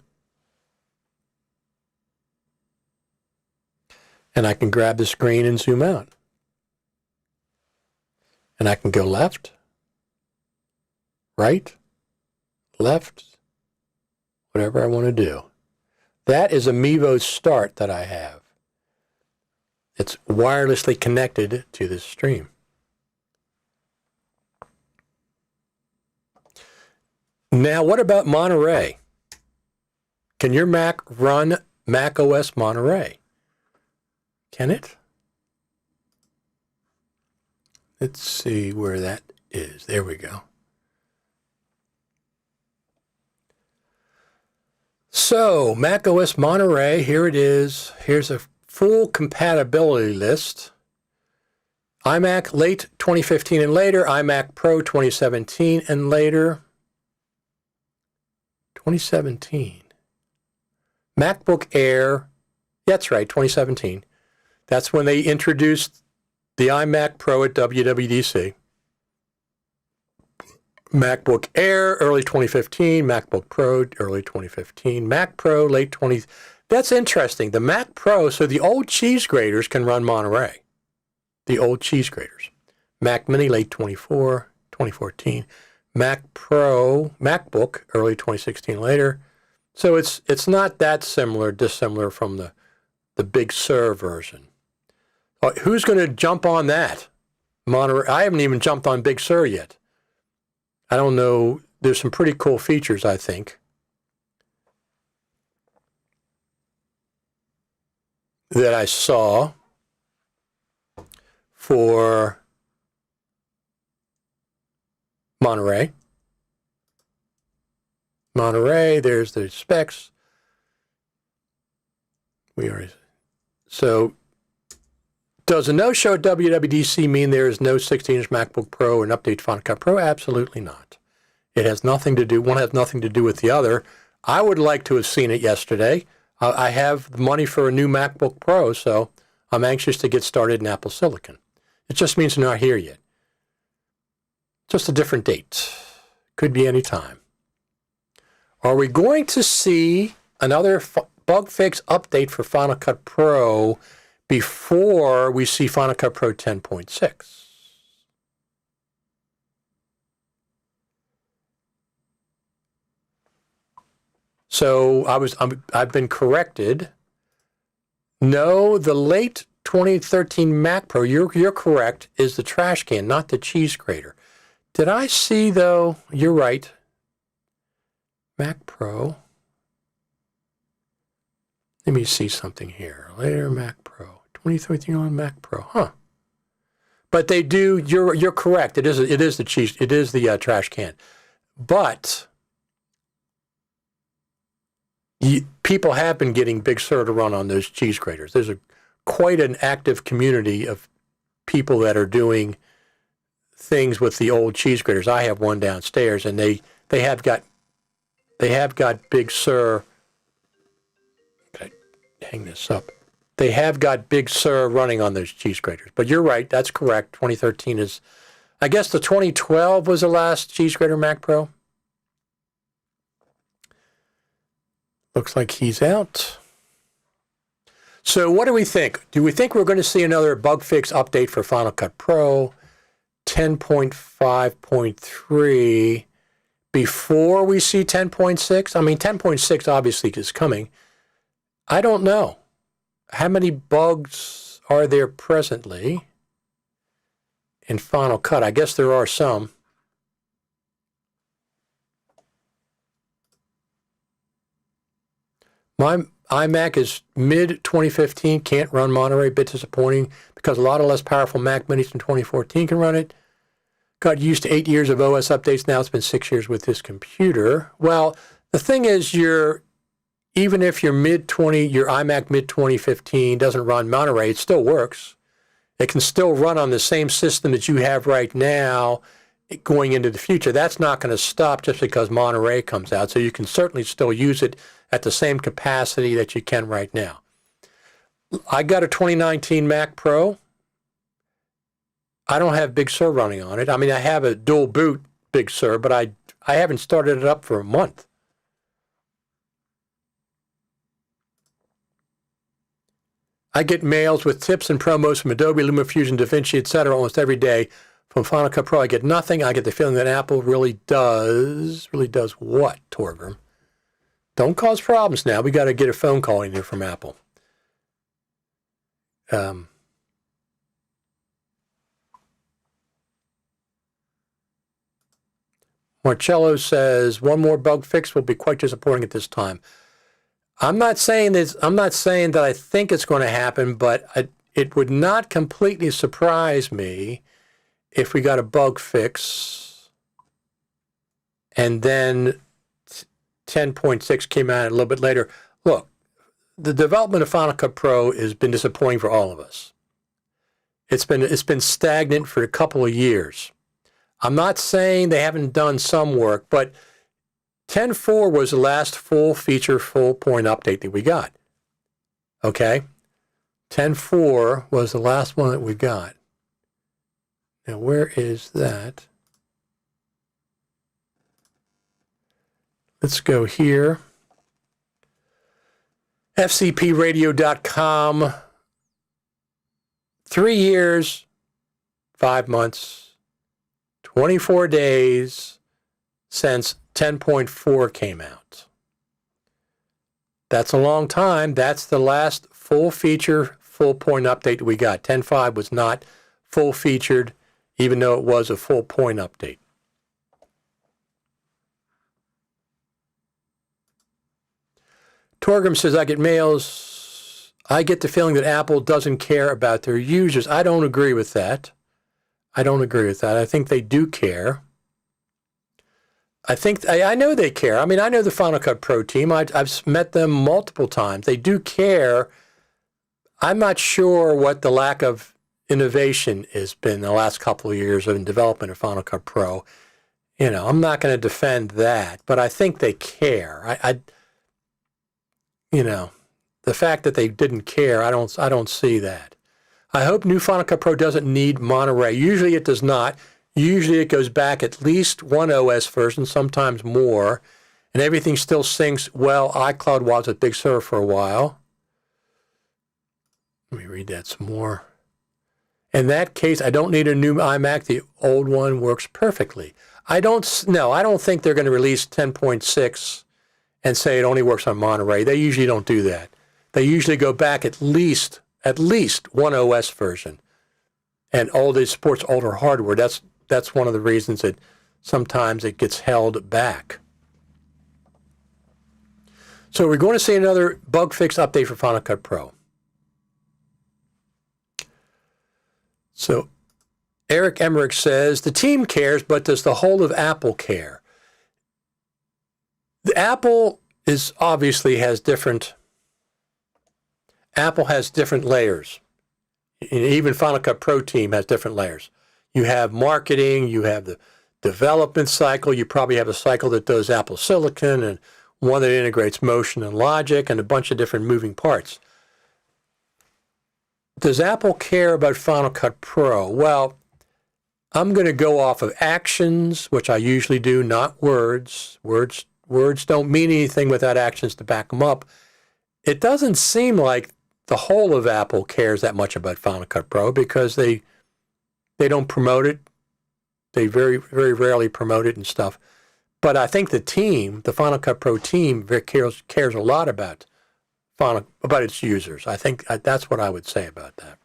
And I can grab the screen and zoom out. And I can go left, right, left, whatever I want to do. That is a Mevo Start that I have. It's wirelessly connected to this stream. Now, what about Monterey? Can your Mac run Mac OS Monterey? Can it? Let's see where that is. There we go. So, Mac OS Monterey, here it is. Here's a full compatibility list. iMac late 2015 and later, iMac Pro 2017 and later. 2017. MacBook Air, that's right, 2017. That's when they introduced the iMac Pro at WWDC. MacBook Air, early 2015. MacBook Pro, early 2015. Mac Pro, late 20. That's interesting. The Mac Pro, so the old cheese graters can run Monterey. The old cheese graters. Mac Mini, late 2014. Mac Pro, MacBook, early 2016 later. So it's not that dissimilar from the Big Sur version. Who's going to jump on that? Monterey. I haven't even jumped on Big Sur yet. I don't know. There's some pretty cool features, I think, that I saw for Monterey. Monterey, there's the specs. So does a no-show at WWDC mean there is no 16-inch MacBook Pro or an update to Final Cut Pro? Absolutely not. It has nothing to do, one has nothing to do with the other. I would like to have seen it yesterday. I have the money for a new MacBook Pro, so I'm anxious to get started in Apple Silicon. It just means they're not here yet. Just a different date. Could be any time. Are we going to see another bug fix update for Final Cut Pro before we see Final Cut Pro 10.6? So I've been corrected. No, the late 2013 Mac Pro, you're correct, is the trash can, not the cheese grater. Did I see, though, you're right, Mac Pro. Let me see something here. Later Mac Pro. 2013 on Mac Pro. Huh. But they do, you're correct. It is the trash can. But people have been getting Big Sur to run on those cheese graters. There's quite an active community of people that are doing things with the old cheese graters. I have one downstairs, and they have got Big Sur. Can I hang this up? They have got Big Sur running on those cheese graters. But you're right, that's correct. 2013 is, I guess the 2012 was the last cheese grater Mac Pro. Looks like he's out. So what do we think? Do we think we're going to see another bug fix update for Final Cut Pro 10.5.3 before we see 10.6? I mean, 10.6 obviously is coming. I don't know. How many bugs are there presently in Final Cut? I guess there are some. My iMac is mid-2015, can't run Monterey, bit disappointing because a lot of less powerful Mac Minis from 2014 can run it. Got used to 8 years of OS updates. Now it's been 6 years with this computer. Well, the thing is, even if your iMac mid-2015 doesn't run Monterey, it still works. It can still run on the same system that you have right now going into the future. That's not going to stop just because Monterey comes out. So you can certainly still use it at the same capacity that you can right now. I got a 2019 Mac Pro. I don't have Big Sur running on it. I mean, I have a dual boot Big Sur, but I haven't started it up for a month. I get mails with tips and promos from Adobe, LumaFusion, DaVinci, etc. almost every day. From Final Cut Pro, I get nothing. I get the feeling that Apple really does what, Torgrim? Don't cause problems now. We got to get a phone call in here from Apple. Marcello says, one more bug fix will be quite disappointing at this time. I'm not saying that I think it's going to happen, but it would not completely surprise me if we got a bug fix and then 10.6 came out a little bit later. Look, the development of Final Cut Pro has been disappointing for all of us. It's been stagnant for a couple of years. I'm not saying they haven't done some work, but 10.4 was the last full feature, full point update that we got. Okay? 10.4 was the last one that we got. Now, where is that? Let's go here. FCPradio.com. 3 years, 5 months, 24 days since 10.4 came out. That's a long time. That's the last full feature, full point update we got. 10.5 was not full featured, even though it was a full point update. Torgrim says, I get mails. I get the feeling that Apple doesn't care about their users. I don't agree with that. I think they do care. I know they care. I mean, I know the Final Cut Pro team. I've met them multiple times. They do care. I'm not sure what the lack of innovation has been the last couple of years in development of Final Cut Pro. You know, I'm not going to defend that, but I think they care. The fact that they didn't care, I don't see that. I hope new Final Cut Pro doesn't need Monterey. Usually it does not. Usually it goes back at least one OS version, sometimes more, and everything still syncs well. iCloud was at Big Sur for a while. Let me read that some more. In that case, I don't need a new iMac. The old one works perfectly. I don't think they're going to release 10.6 and say it only works on Monterey. They usually don't do that. They usually go back at least one OS version. And it supports older hardware. That's one of the reasons that sometimes it gets held back. So we're going to see another bug fix update for Final Cut Pro. So Eric Emmerich says, the team cares, but does the whole of Apple care? Apple has different layers. Even Final Cut Pro team has different layers. You have marketing, you have the development cycle, you probably have a cycle that does Apple Silicon and one that integrates motion and logic and a bunch of different moving parts. Does Apple care about Final Cut Pro? Well, I'm going to go off of actions, which I usually do, not words. Words don't mean anything without actions to back them up. It doesn't seem like the whole of Apple cares that much about Final Cut Pro because they don't promote it. They very, very rarely promote it and stuff. But I think the Final Cut Pro team cares a lot about its users. I think that's what I would say about that.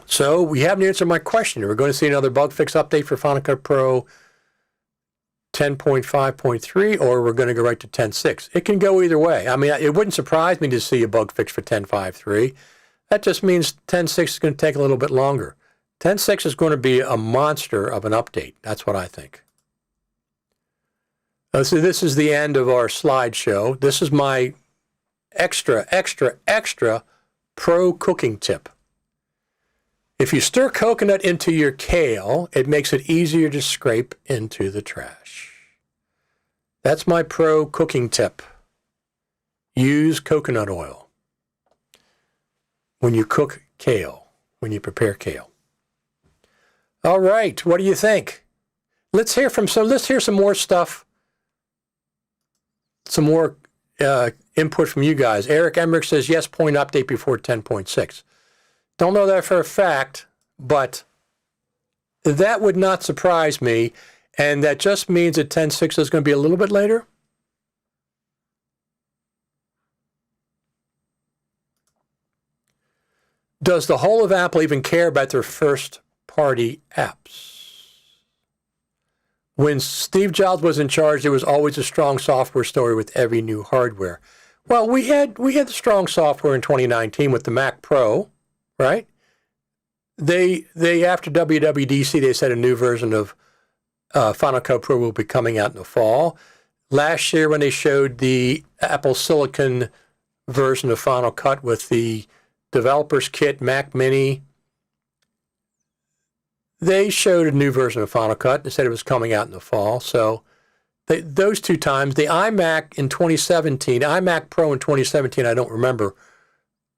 So we haven't answered my question. We're going to see another bug fix update for Final Cut Pro 10.5.3 or we're going to go right to 10.6. It can go either way. I mean, it wouldn't surprise me to see a bug fix for 10.5.3. That just means 10.6 is going to take a little bit longer. 10.6 is going to be a monster of an update. That's what I think. So this is the end of our slideshow. This is my extra pro cooking tip. If you stir coconut into your kale, it makes it easier to scrape into the trash. That's my pro cooking tip. Use coconut oil when you cook kale, when you prepare kale. All right, what do you think? Let's hear some more stuff, some more input from you guys. Eric Emmerich says, yes, point update before 10.6. Don't know that for a fact, but that would not surprise me, and that just means that 10.6 is going to be a little bit later. Does the whole of Apple even care about their first-party apps? When Steve Jobs was in charge, there was always a strong software story with every new hardware. Well, we had the strong software in 2019 with the Mac Pro, right? They after WWDC, they said a new version of Final Cut Pro will be coming out in the fall. Last year, when they showed the Apple Silicon version of Final Cut with the Developers Kit, Mac Mini, they showed a new version of Final Cut. They said it was coming out in the fall. So those two times, the iMac in 2017, iMac Pro in 2017, I don't remember.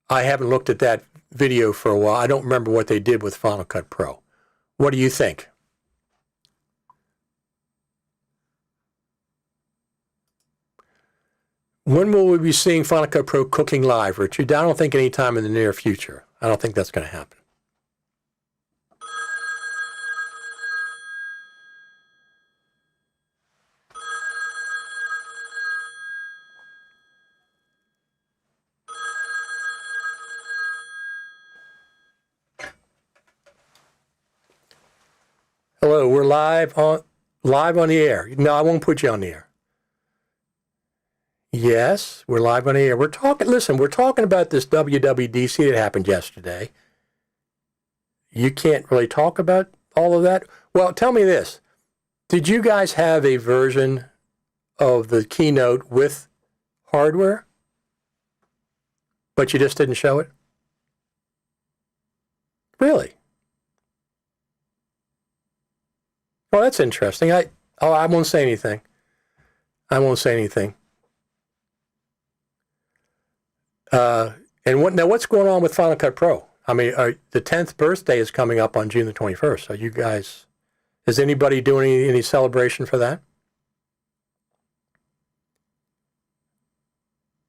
I haven't looked at that video for a while. I don't remember what they did with Final Cut Pro. What do you think? When will we be seeing Final Cut Pro cooking live, Richard? I don't think any time in the near future. I don't think that's going to happen. Hello, we're live on the air. No, I won't put you on the air. Yes, we're live on the air. We're talking about this WWDC that happened yesterday. You can't really talk about all of that. Well, tell me this. Did you guys have a version of the Keynote with hardware, but you just didn't show it? Really? Well, that's interesting. I won't say anything. I won't say anything. And what's going on with Final Cut Pro? I mean, the 10th birthday is coming up on June the 21st. Are you guys, is anybody doing any celebration for that?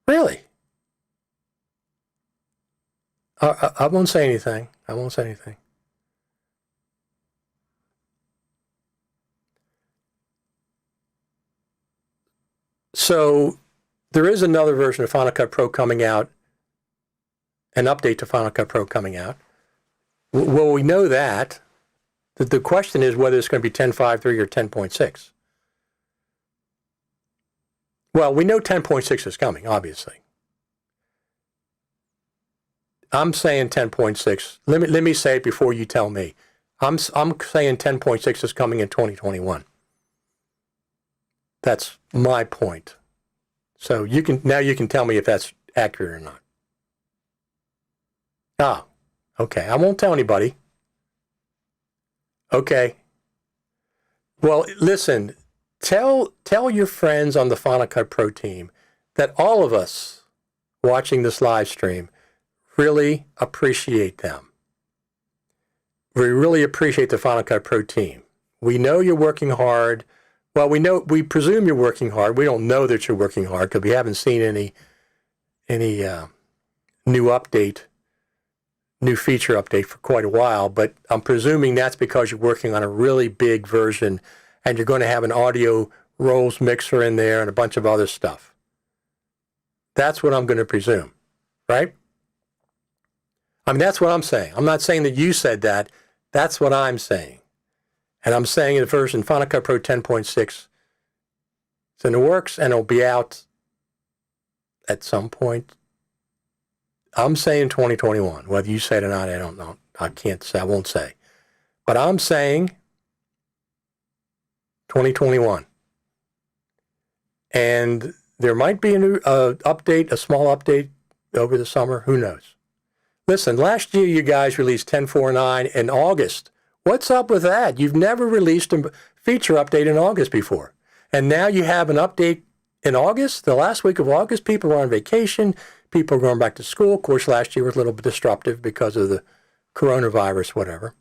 Really? I won't say anything. I won't say anything. So there is another version of Final Cut Pro coming out, an update to Final Cut Pro coming out. Well, we know that. The question is whether it's going to be 10.5.3 or 10.6. Well, we know 10.6 is coming, obviously. I'm saying 10.6. Let me say it before you tell me. I'm saying 10.6 is coming in 2021. That's my point. So you can tell me if that's accurate or not. Ah, okay. I won't tell anybody. Okay. Well, listen, tell your friends on the Final Cut Pro team that all of us watching this live stream really appreciate them. We really appreciate the Final Cut Pro team. We know you're working hard. Well, we presume you're working hard. We don't know that you're working hard because we haven't seen any new feature update for quite a while. But I'm presuming that's because you're working on a really big version and you're going to have an audio rolls mixer in there and a bunch of other stuff. That's what I'm going to presume, right? I mean, that's what I'm saying. I'm not saying that you said that. That's what I'm saying. And I'm saying in the version Final Cut Pro 10.6 It's in the works, and it'll be out at some point. I'm saying 2021. Whether you say it or not, I don't know. I can't say. I won't say. But I'm saying 2021. And there might be a new update, a small update over the summer. Who knows? Listen, last year you guys released 10.4.9 in August. What's up with that? You've never released a feature update in August before. And now you have an update in August, the last week of August. People are on vacation. People are going back to school. Of course, last year was a little bit disruptive because of the coronavirus, whatever.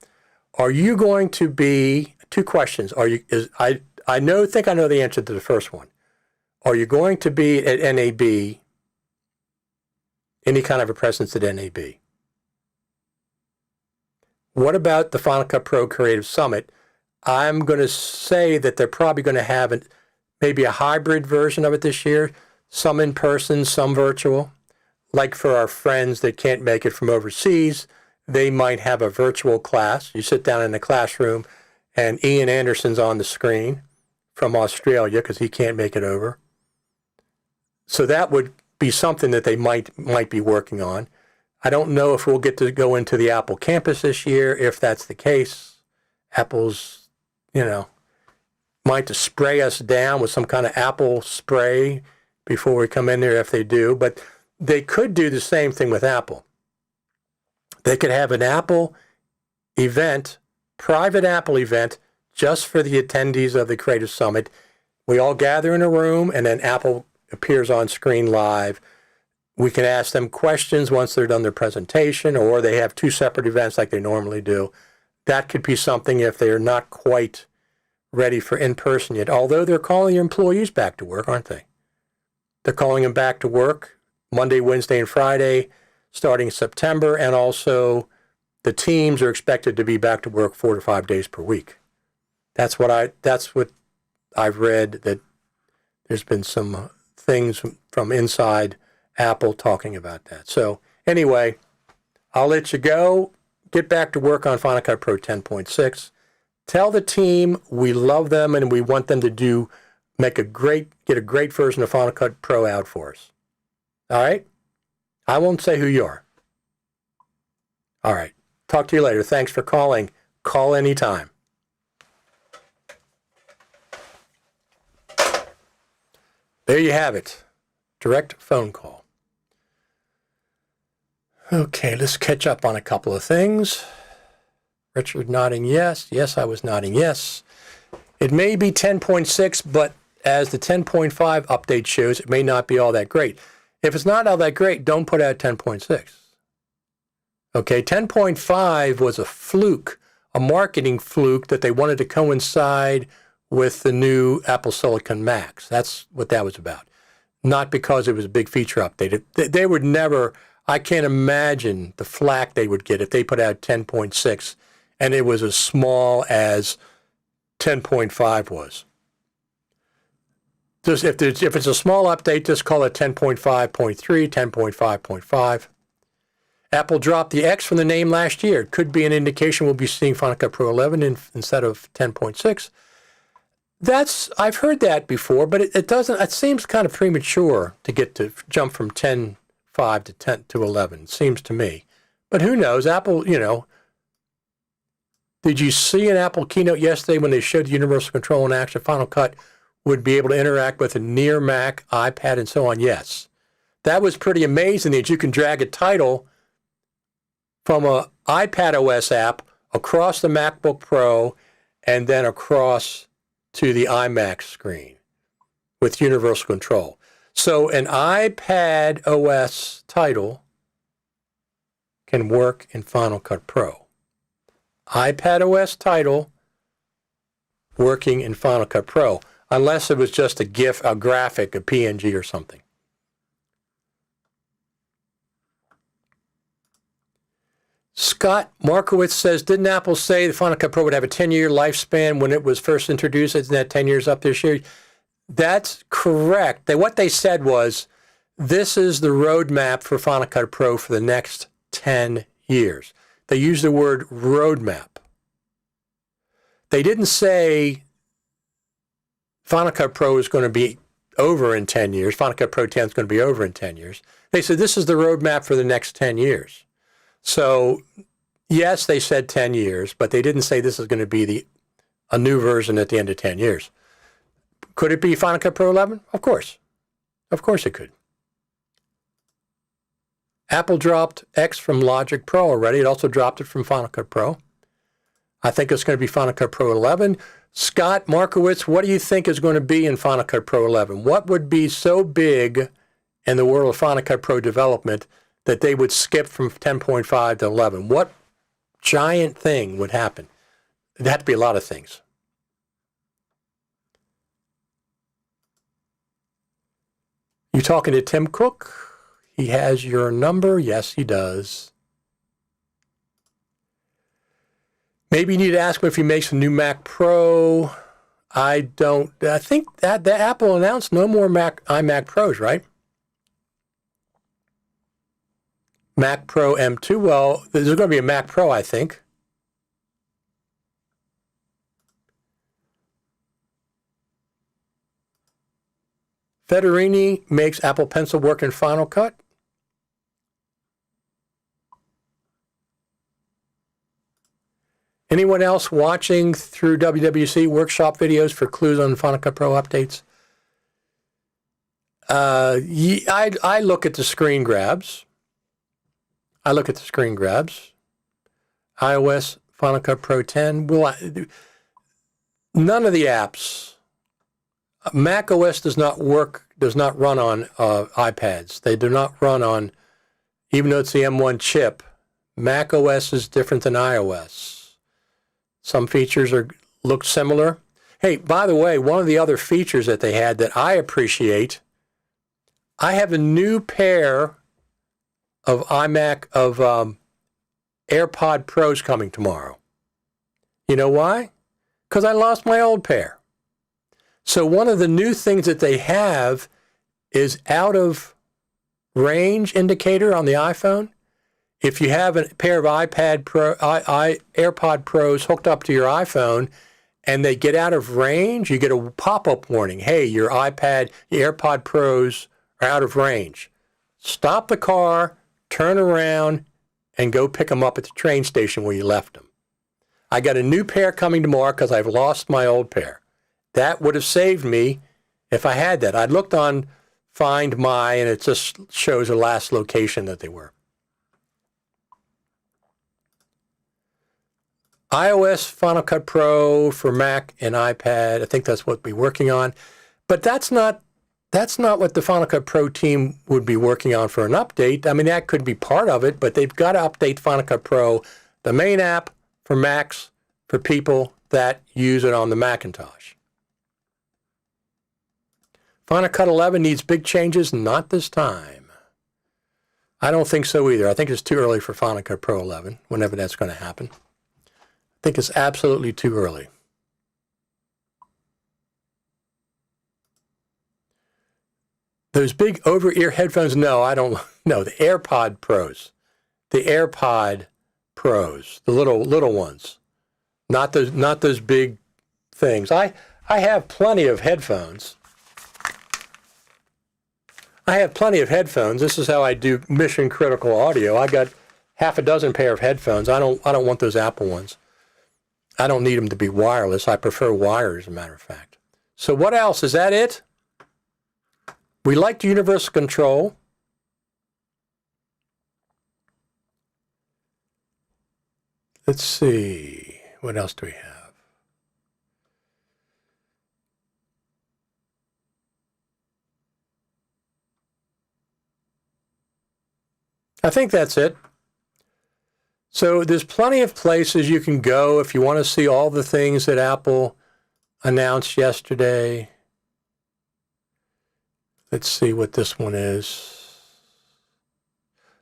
Are you going to be, two questions. I think I know the answer to the first one. Are you going to be at NAB, any kind of a presence at NAB? What about the Final Cut Pro Creative Summit? I'm going to say that they're probably going to have maybe a hybrid version of it this year, some in person, some virtual. Like for our friends that can't make it from overseas, they might have a virtual class. You sit down in the classroom and Ian Anderson's on the screen from Australia because he can't make it over. So that would be something that they might be working on. I don't know if we'll get to go into the Apple campus this year. If that's the case, Apple's, might to spray us down with some kind of Apple spray before we come in there if they do. But they could do the same thing with Apple. They could have an Apple event, private Apple event, just for the attendees of the Creative Summit. We all gather in a room, and then Apple appears on screen live. We can ask them questions once they're done their presentation, or they have two separate events like they normally do. That could be something if they're not quite ready for in-person yet, although they're calling their employees back to work, aren't they? They're calling them back to work Monday, Wednesday, and Friday, starting in September, and also the teams are expected to be back to work 4 to 5 days per week. That's what I've read, that there's been some things from inside Apple talking about that. So anyway, I'll let you go. Get back to work on Final Cut Pro 10.6. Tell the team we love them and we want them to get a great version of Final Cut Pro out for us. All right? I won't say who you are. All right. Talk to you later. Thanks for calling. Call anytime. There you have it. Direct phone call. Okay, let's catch up on a couple of things. Richard nodding yes. Yes, I was nodding yes. It may be 10.6, but as the 10.5 update shows, it may not be all that great. If it's not all that great, don't put out 10.6. Okay, 10.5 was a fluke, a marketing fluke that they wanted to coincide with the new Apple Silicon Macs. That's what that was about. Not because it was a big feature update. They would never, I can't imagine the flack they would get if they put out 10.6 and it was as small as 10.5 was. Just if it's a small update, just call it 10.5.3, 10.5.5. Apple dropped the X from the name last year. It could be an indication we'll be seeing Final Cut Pro 11 instead of 10.6. I've heard that before, but it seems kind of premature to jump from 10.5 to 10 to 11, it seems to me. But who knows? Apple, did you see an Apple keynote yesterday when they showed the universal control in action? Final Cut would be able to interact with a near Mac, iPad, and so on? Yes. That was pretty amazing that you can drag a title from an iPad OS app across the MacBook Pro and then across to the iMac screen with universal control. So an iPad OS title can work in Final Cut Pro. iPad OS title working in Final Cut Pro, unless it was just a GIF, a graphic, a PNG or something. Scott Markowitz says, didn't Apple say the Final Cut Pro would have a 10-year lifespan when it was first introduced? Isn't that 10 years up this year? That's correct. What they said was, this is the roadmap for Final Cut Pro for the next 10 years. They used the word roadmap. They didn't say Final Cut Pro is going to be over in 10 years. Final Cut Pro 10 is going to be over in 10 years. They said this is the roadmap for the next 10 years. So, yes, they said 10 years, but they didn't say this is going to be a new version at the end of 10 years. Could it be Final Cut Pro 11? Of course. Of course it could. Apple dropped X from Logic Pro already. It also dropped it from Final Cut Pro. I think it's going to be Final Cut Pro 11. Scott Markowitz, what do you think is going to be in Final Cut Pro 11? What would be so big in the world of Final Cut Pro development that they would skip from 10.5 to 11? What giant thing would happen? It'd have to be a lot of things. You talking to Tim Cook? He has your number. Yes, he does. Maybe you need to ask him if he makes a new Mac Pro. I think that the Apple announced no more iMac Pros, right? Mac Pro M2. Well, there's going to be a Mac Pro, I think. Federini makes Apple Pencil work in Final Cut. Anyone else watching through WWDC workshop videos for clues on Final Cut Pro updates? I look at the screen grabs. iOS Final Cut Pro 10. None of the apps. Mac OS does not run on iPads. They do not run on, even though it's the M1 chip, Mac OS is different than iOS. Some features look similar. Hey, by the way, one of the other features that they had that I appreciate, I have a new pair of AirPod Pros coming tomorrow. You know why? Because I lost my old pair. So one of the new things that they have is out of range indicator on the iPhone. If you have a pair of AirPod Pros hooked up to your iPhone and they get out of range, you get a pop-up warning. Hey, your AirPod Pros are out of range. Stop the car, turn around, and go pick them up at the train station where you left them. I got a new pair coming tomorrow because I've lost my old pair. That would have saved me if I had that. I looked on Find My, and it just shows the last location that they were. iOS Final Cut Pro for Mac and iPad. I think that's what we're working on. But that's not what the Final Cut Pro team would be working on for an update. I mean, that could be part of it, but they've got to update Final Cut Pro, the main app for Macs, for people that use it on the Macintosh. Final Cut 11 needs big changes, not this time. I don't think so either. I think it's too early for Final Cut Pro 11, whenever that's going to happen. I think it's absolutely too early. Those big over-ear headphones, no, I don't know. The AirPod Pros. The AirPod Pros, the little ones. Not those big things. I have plenty of headphones. This is how I do mission critical audio. I got half a dozen pair of headphones. I don't want those Apple ones. I don't need them to be wireless. I prefer wires, as a matter of fact. So what else? Is that it? We liked universal control. Let's see. What else do we have? I think that's it. So there's plenty of places you can go if you want to see all the things that Apple announced yesterday. Let's see what this one is.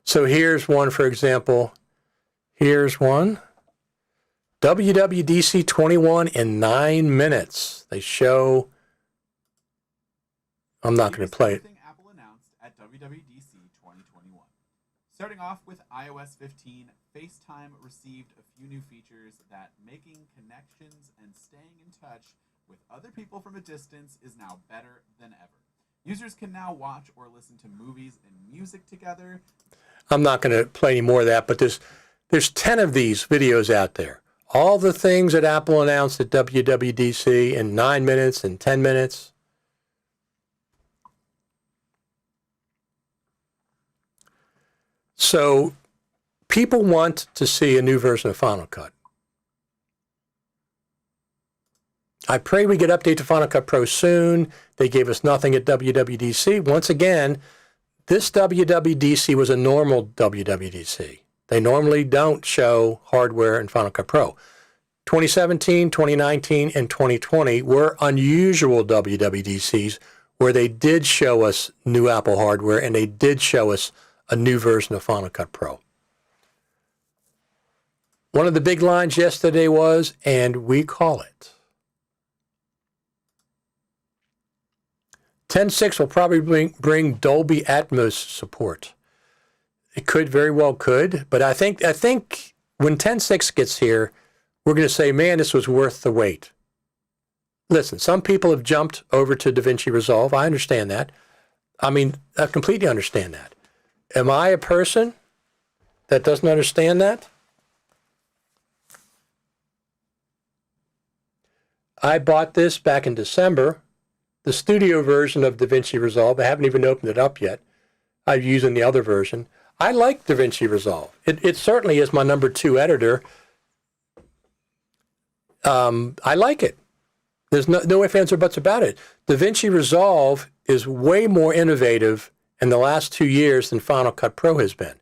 So here's one, for example. Here's one. WWDC 21 in 9 minutes. They show. I'm not going to play it. Apple announced at WWDC 2021. Starting off with iOS 15, FaceTime received a few new features that making connections and staying in touch with other people from a distance is now better than ever. Users can now watch or listen to movies and music together. I'm not going to play any more of that, but there's 10 of these videos out there. All the things that Apple announced at WWDC in 9 minutes and 10 minutes. So people want to see a new version of Final Cut. I pray we get update to Final Cut Pro soon. They gave us nothing at WWDC. Once again, this WWDC was a normal WWDC. They normally don't show hardware in Final Cut Pro. 2017, 2019, and 2020 were unusual WWDCs where they did show us new Apple hardware and they did show us a new version of Final Cut Pro. One of the big lines yesterday was, and we call it. 10.6 will probably bring Dolby Atmos support. It very well could, but I think when 10.6 gets here, we're going to say, man, this was worth the wait. Listen, some people have jumped over to DaVinci Resolve. I understand that. I mean, I completely understand that. Am I a person that doesn't understand that? I bought this back in December, the studio version of DaVinci Resolve. I haven't even opened it up yet. I'm using the other version. I like DaVinci Resolve. It certainly is my number 2 editor. I like it. There's no ifs, ands, or buts about it. DaVinci Resolve is way more innovative in the last 2 years than Final Cut Pro has been.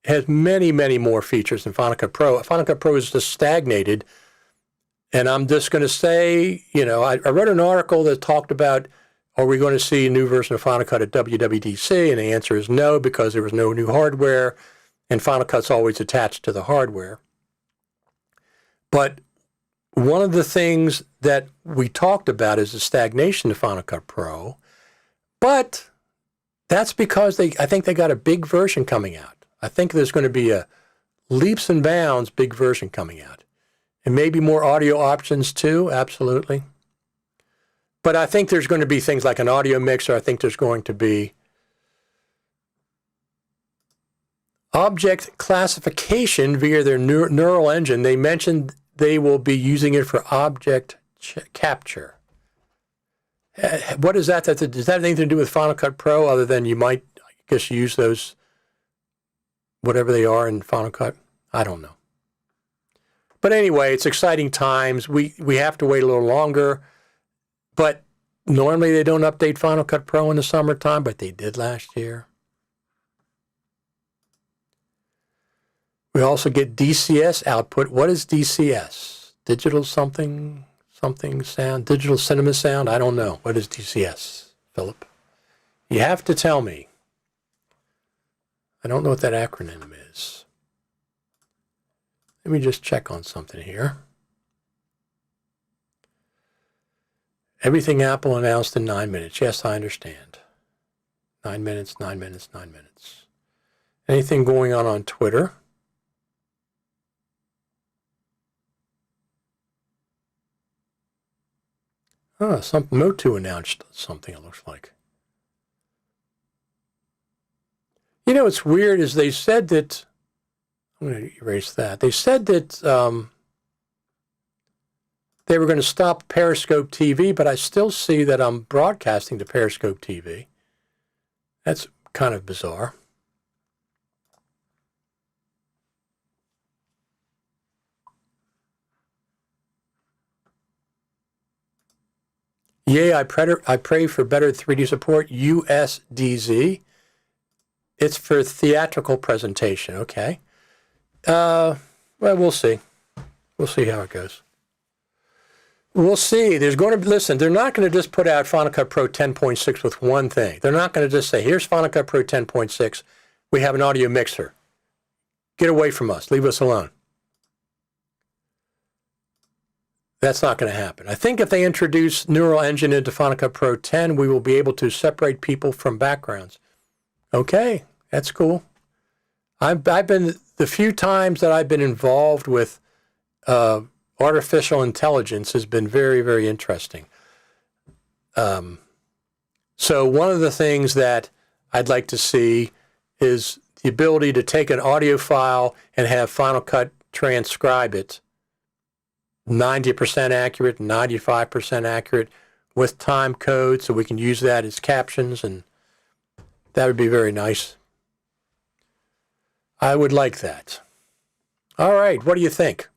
It has many, many more features than Final Cut Pro. Final Cut Pro is just stagnated. And I'm just going to say, I wrote an article that talked about, are we going to see a new version of Final Cut at WWDC? And the answer is no, because there was no new hardware, and Final Cut's always attached to the hardware. But one of the things that we talked about is the stagnation of Final Cut Pro, but that's because I think they got a big version coming out. I think there's going to be a leaps and bounds big version coming out. And maybe more audio options too, absolutely. But I think there's going to be things like an audio mixer. I think there's going to be object classification via their neural engine. They mentioned they will be using it for object capture. What is that? Does that have anything to do with Final Cut Pro other than you might, I guess, use those, whatever they are in Final Cut? I don't know. But anyway, it's exciting times. We have to wait a little longer. But normally they don't update Final Cut Pro in the summertime, but they did last year. We also get DCS output. What is DCS? Digital something sound? Digital cinema sound? I don't know. What is DCS, Philip? You have to tell me. I don't know what that acronym is. Let me just check on something here. Everything Apple announced in 9 minutes. Yes, I understand. 9 minutes, 9 minutes, 9 minutes. Anything going on Twitter? Motu announced something, it looks like. What's weird is they said that, I'm going to erase that. They said that they were going to stop Periscope TV, but I still see that I'm broadcasting to Periscope TV. That's kind of bizarre. Yay, I pray for better 3D support, USDZ. It's for theatrical presentation, okay. Well, we'll see. We'll see how it goes. We'll see. There's going to be, listen, they're not going to just put out Final Cut Pro 10.6 with one thing. They're not going to just say, here's Final Cut Pro 10.6. We have an audio mixer. Get away from us. Leave us alone. That's not going to happen. I think if they introduce Neural Engine into Final Cut Pro 10, we will be able to separate people from backgrounds. Okay, that's cool. I've been, the few times that I've been involved with artificial intelligence has been very, very interesting. So one of the things that I'd like to see is the ability to take an audio file and have Final Cut transcribe it 90% accurate, 95% accurate with time code, so we can use that as captions, and that would be very nice. I would like that. All right, what do you think?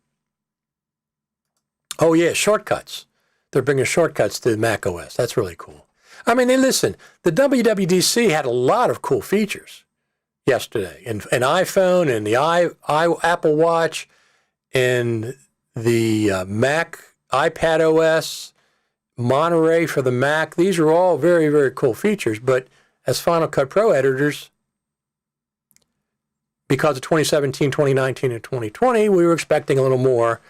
Oh yeah, shortcuts. They're bringing shortcuts to Mac OS. That's really cool. I mean, listen, the WWDC had a lot of cool features yesterday. An iPhone and the Apple Watch and the Mac, iPad OS, Monterey for the Mac. These are all very, very cool features. But as Final Cut Pro editors, because of 2017, 2019, and 2020, we were expecting a little more.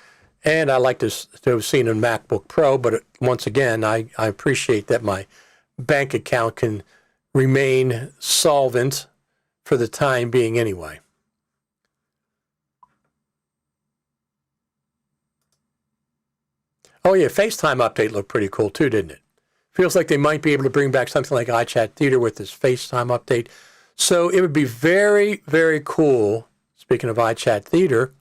And I like to have seen a MacBook Pro, but once again, I appreciate that my bank account can remain solvent for the time being anyway. Oh yeah, FaceTime update looked pretty cool too, didn't it? Feels like they might be able to bring back something like iChat Theater with this FaceTime update. So it would be very, very cool, speaking of iChat Theater,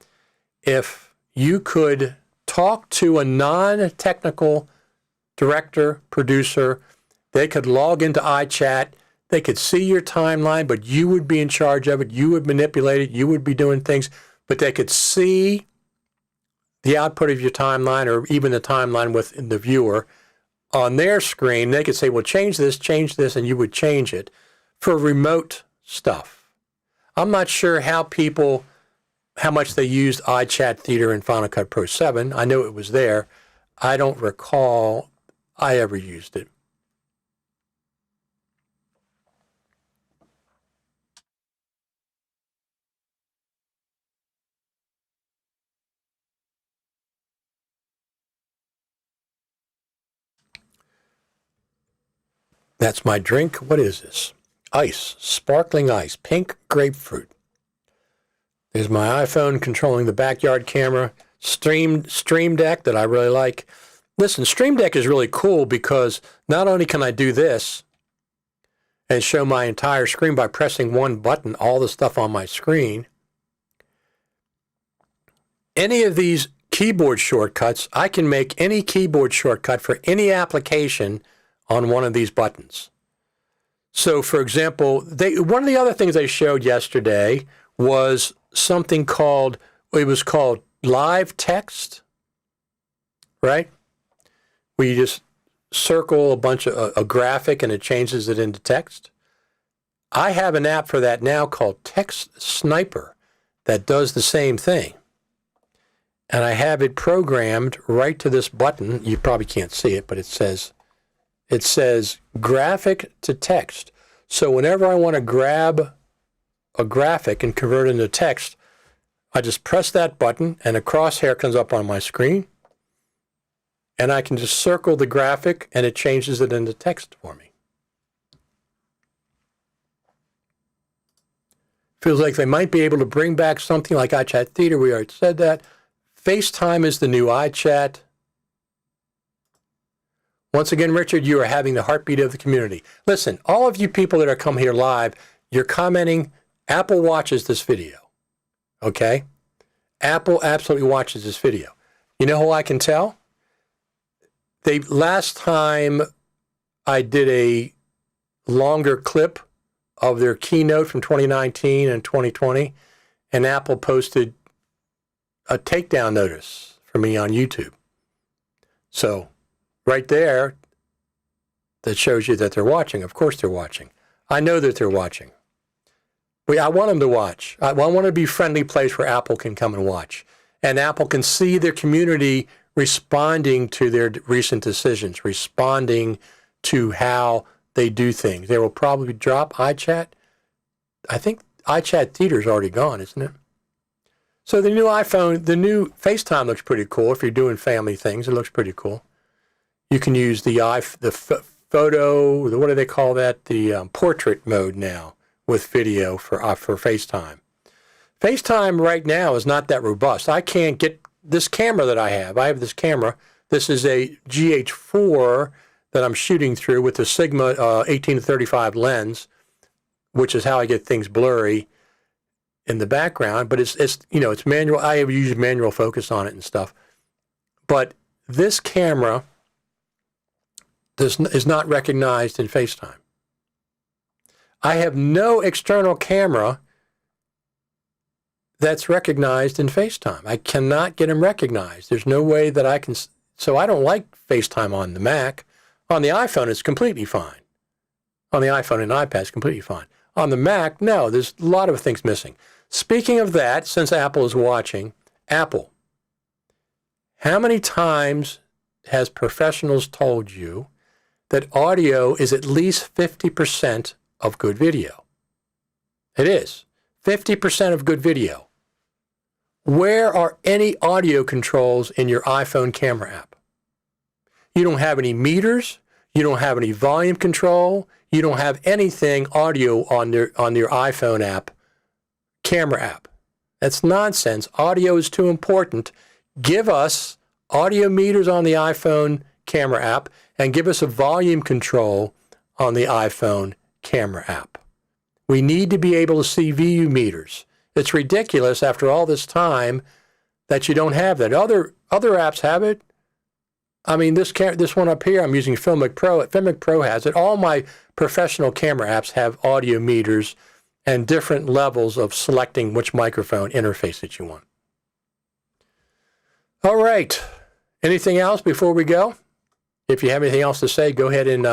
if you could talk to a non-technical director, producer. They could log into iChat. They could see your timeline, but you would be in charge of it. You would manipulate it. You would be doing things, but they could see the output of your timeline, or even the timeline with the viewer on their screen. They could say, well, change this, and you would change it for remote stuff. I'm not sure how much they used iChat Theater in Final Cut Pro 7. I know it was there. I don't recall I ever used it. That's my drink. What is this? Ice, sparkling ice, pink grapefruit. There's my iPhone controlling the backyard camera. Stream Deck that I really like. Listen, Stream Deck is really cool because not only can I do this and show my entire screen by pressing one button, all the stuff on my screen. Any of these keyboard shortcuts, I can make any keyboard shortcut for any application on one of these buttons. So, for example, one of the other things they showed yesterday was something called live text, right? Where you just circle a bunch of a graphic and it changes it into text. I have an app for that now called Text Sniper that does the same thing. And I have it programmed right to this button. You probably can't see it, but it says graphic to text. So whenever I want to grab a graphic and convert it into text, I just press that button and a crosshair comes up on my screen, and I can just circle the graphic and it changes it into text for me. Feels like they might be able to bring back something like iChat Theater. We already said that. FaceTime is the new iChat. Once again, Richard, you are having the heartbeat of the community. Listen, all of you people that are coming here live, you're commenting. Apple watches this video, okay? Apple absolutely watches this video. You know who I can tell? Last time I did a longer clip of their Keynote from 2019 and 2020, and Apple posted a takedown notice for me on YouTube. So right there, that shows you that they're watching. Of course they're watching. I know that they're watching. I want them to watch. I want to be a friendly place where Apple can come and watch. And Apple can see their community responding to their recent decisions, responding to how they do things. They will probably drop iChat. I think iChat Theater is already gone, isn't it? So the new iPhone, the new FaceTime looks pretty cool. If you're doing family things, it looks pretty cool. You can use the photo, what do they call that? The portrait mode now with video for FaceTime. FaceTime right now is not that robust. I can't get this camera that I have. I have this camera. This is a GH4 that I'm shooting through with the Sigma 18 to 35 lens, which is how I get things blurry in the background. But it's you know, it's manual. I have used manual focus on it and stuff. But this camera is not recognized in FaceTime. I have no external camera that's recognized in FaceTime. I cannot get them recognized. There's no way that I can. So I don't like FaceTime on the Mac. On the iPhone, it's completely fine. On the iPhone and iPad, it's completely fine. On the Mac, no, there's a lot of things missing. Speaking of that, since Apple is watching, Apple, how many times has professionals told you that audio is at least 50% of good video? It is. 50% of good video. Where are any audio controls in your iPhone camera app? You don't have any meters. You don't have any volume control. You don't have anything audio on your iPhone app, camera app. That's nonsense. Audio is too important. Give us audio meters on the iPhone camera app and give us a volume control on the iPhone camera app. We need to be able to see VU meters. It's ridiculous after all this time that you don't have that. Other apps have it. I mean, this one up here, I'm using Filmic Pro. Filmic Pro has it. All my professional camera apps have audio meters and different levels of selecting which microphone interface that you want. All right. Anything else before we go? If you have anything else to say, go ahead and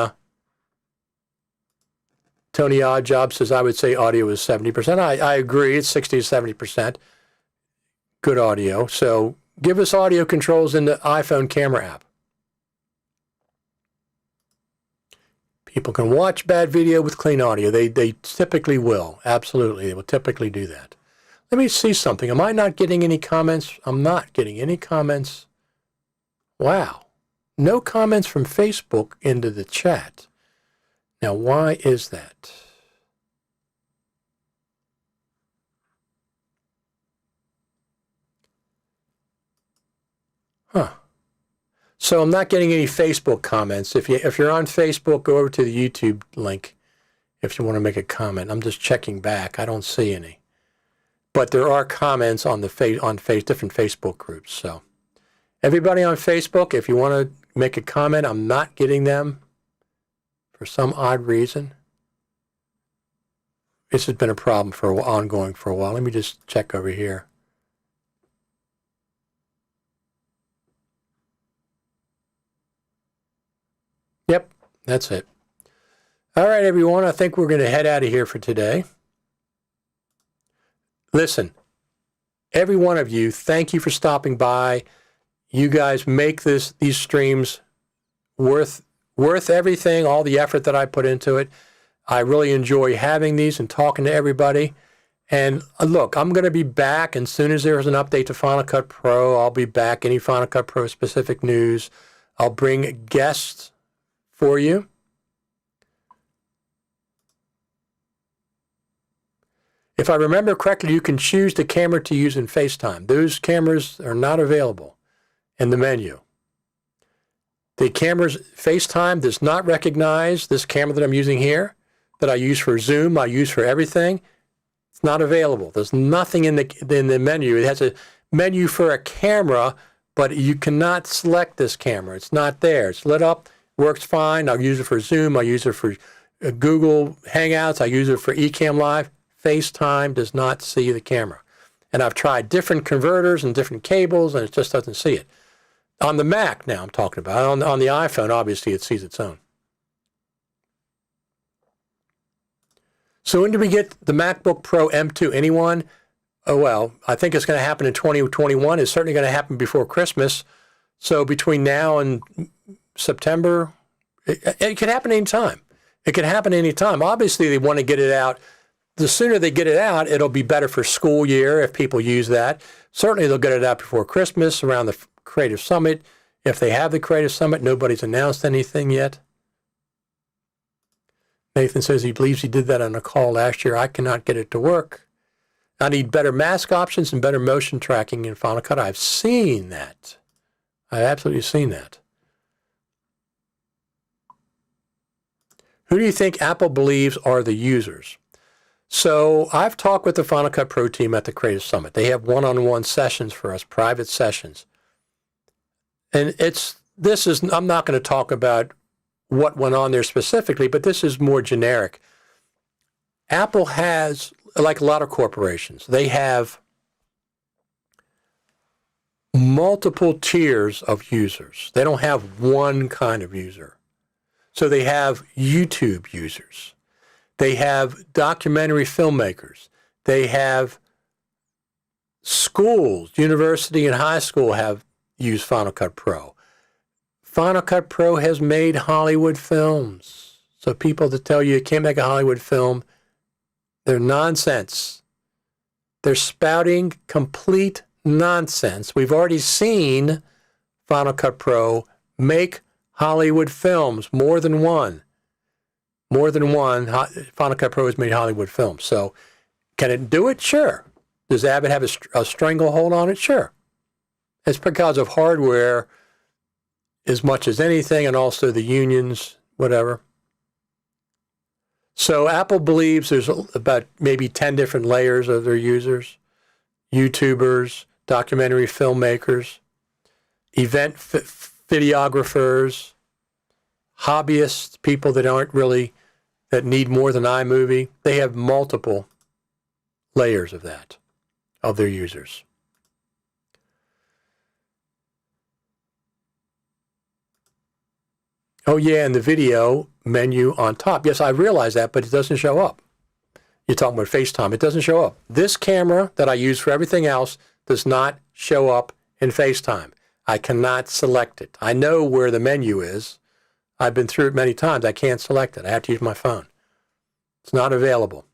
Tony Oddjob says, I would say audio is 70%. I agree. It's 60 to 70% good audio. So give us audio controls in the iPhone camera app. People can watch bad video with clean audio. They typically will. Absolutely. They will typically do that. Let me see something. Am I not getting any comments? I'm not getting any comments. Wow. No comments from Facebook into the chat. Now, why is that? Huh. So I'm not getting any Facebook comments. If you're on Facebook, go over to the YouTube link if you want to make a comment. I'm just checking back. I don't see any. But there are comments on different Facebook groups. So everybody on Facebook, if you want to make a comment, I'm not getting them. For some odd reason, this has been a problem ongoing for a while. Let me just check over here. Yep, that's it. All right, everyone, I think we're going to head out of here for today. Listen, every one of you, thank you for stopping by. You guys make these streams worth everything, all the effort that I put into it. I really enjoy having these and talking to everybody. And look, I'm going to be back, and as soon as there's an update to Final Cut Pro, I'll be back. Any Final Cut Pro specific news, I'll bring guests for you. If I remember correctly, you can choose the camera to use in FaceTime. Those cameras are not available in the menu. The camera's FaceTime does not recognize this camera that I'm using here, that I use for Zoom, I use for everything. It's not available. There's nothing in the menu. It has a menu for a camera, but you cannot select this camera. It's not there. It's lit up, works fine. I'll use it for Zoom. I use it for Google Hangouts. I use it for Ecamm Live. FaceTime does not see the camera. And I've tried different converters and different cables, and it just doesn't see it. On the Mac, now I'm talking about. On the iPhone, obviously, it sees its own. So when do we get the MacBook Pro M2? Anyone? Oh, well, I think it's going to happen in 2021. It's certainly going to happen before Christmas. So between now and September, it could happen anytime. It could happen anytime. Obviously, they want to get it out. The sooner they get it out, it'll be better for school year if people use that. Certainly, they'll get it out before Christmas, around the Creative Summit. If they have the Creative Summit, nobody's announced anything yet. Nathan says he believes he did that on a call last year. I cannot get it to work. I need better mask options and better motion tracking in Final Cut. I've seen that. I've absolutely seen that. Who do you think Apple believes are the users? So I've talked with the Final Cut Pro team at the Creative Summit. They have one-on-one sessions for us, private sessions. And I'm not going to talk about what went on there specifically, but this is more generic. Apple has, like a lot of corporations, they have multiple tiers of users. They don't have one kind of user. So they have YouTube users. They have documentary filmmakers. They have schools, university and high school have used Final Cut Pro. Final Cut Pro has made Hollywood films. So people that tell you can't make a Hollywood film, they're nonsense. They're spouting complete nonsense. We've already seen Final Cut Pro make Hollywood films, more than one. More than one. Final Cut Pro has made Hollywood films. So can it do it? Sure. Does Abbott have a stranglehold on it? Sure. It's because of hardware as much as anything, and also the unions, whatever. So Apple believes there's about maybe 10 different layers of their users. YouTubers, documentary filmmakers, event videographers, hobbyists, people that need more than iMovie. They have multiple layers of that, of their users. Oh yeah, and the video menu on top. Yes, I realize that, but it doesn't show up. You're talking about FaceTime. It doesn't show up. This camera that I use for everything else does not show up in FaceTime. I cannot select it. I know where the menu is. I've been through it many times. I can't select it. I have to use my phone. It's not available.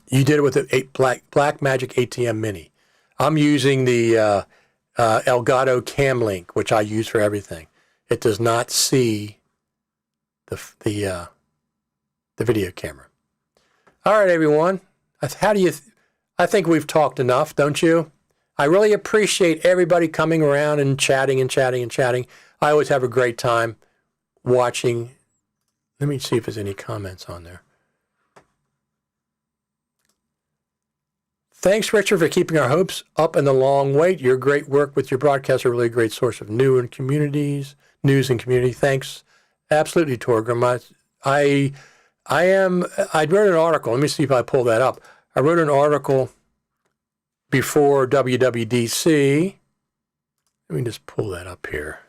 You did it with the Blackmagic ATM Mini. I'm using the Elgato Cam Link, which I use for everything. It does not see the video camera. All right, everyone. I think we've talked enough, don't you? I really appreciate everybody coming around and chatting and chatting and chatting. I always have a great time watching. Let me see if there's any comments on there. Thanks, Richard, for keeping our hopes up in the long wait. Your great work with your broadcasts are really a great source of news and community. Thanks. Absolutely, Torgrim. I wrote an article. Let me see if I pull that up. I wrote an article before WWDC. Let me just pull that up here.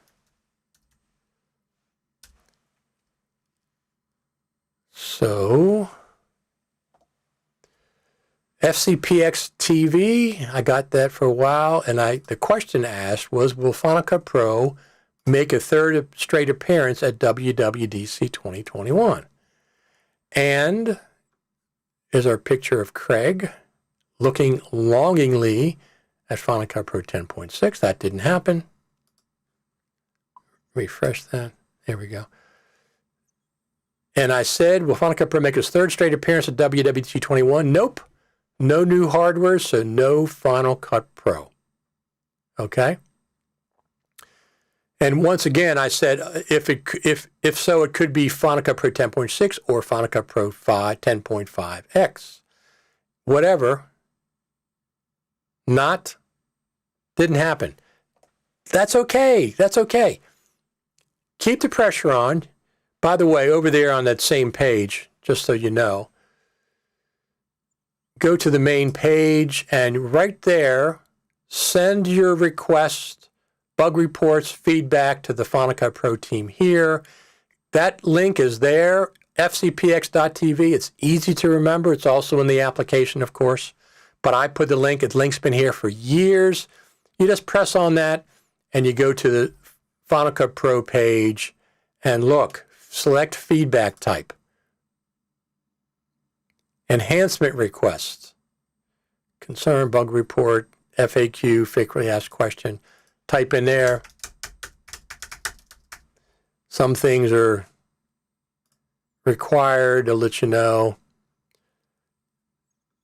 So, FCPX TV, I got that for a while, and the question asked was, will Final Cut Pro make a third straight appearance at WWDC 2021? And here's our picture of Craig looking longingly at Final Cut Pro 10.6. That didn't happen. Refresh that. There we go. And I said, will Final Cut Pro make his third straight appearance at WWDC 21? Nope. No new hardware, so no Final Cut Pro. Okay? And once again, I said, if so, it could be Final Cut Pro 10.6 or Final Cut Pro 10.5X. Whatever. Didn't happen. That's okay. That's okay. Keep the pressure on. By the way, over there on that same page, just so you know, go to the main page and right there, send your request, bug reports, feedback to the Final Cut Pro team here. That link is there, fcpx.tv. It's easy to remember. It's also in the application, of course. But I put the link. The link's been here for years. You just press on that and you go to the Final Cut Pro page and look, select feedback type. Enhancement requests, concern, bug report, FAQ, frequently asked question. Type in there. Some things are required to let you know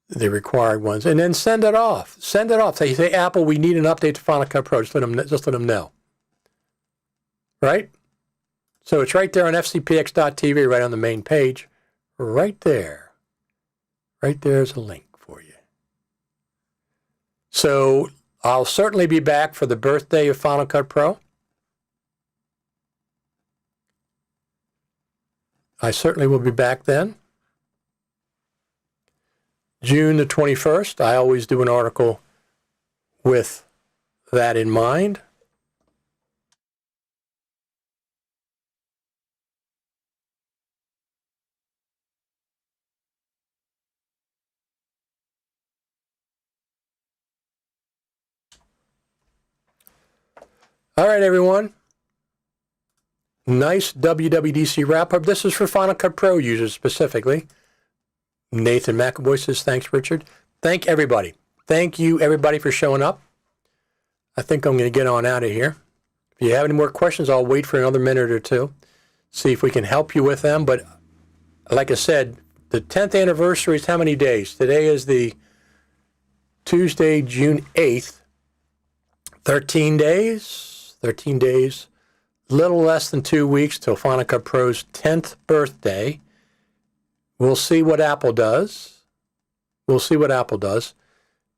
the required ones, and then send it off. Send it off. Say, Apple, we need an update to Final Cut Pro. Just let them know. Right? So it's right there on fcpx.tv, right on the main page. Right there. Right there's a link for you. So I'll certainly be back for the birthday of Final Cut Pro. I certainly will be back then. June the 21st, I always do an article with that in mind. All right, everyone. Nice WWDC wrap-up. This is for Final Cut Pro users specifically. Nathan McAvoy says, thanks, Richard. Thank everybody. Thank you, everybody, for showing up. I think I'm going to get on out of here. If you have any more questions, I'll wait for another minute or two, see if we can help you with them. But like I said, the 10th anniversary is how many days? Today is the Tuesday, June 8th. 13 days. 13 days. Little less than 2 weeks till Final Cut Pro's 10th birthday. We'll see what Apple does. We'll see what Apple does.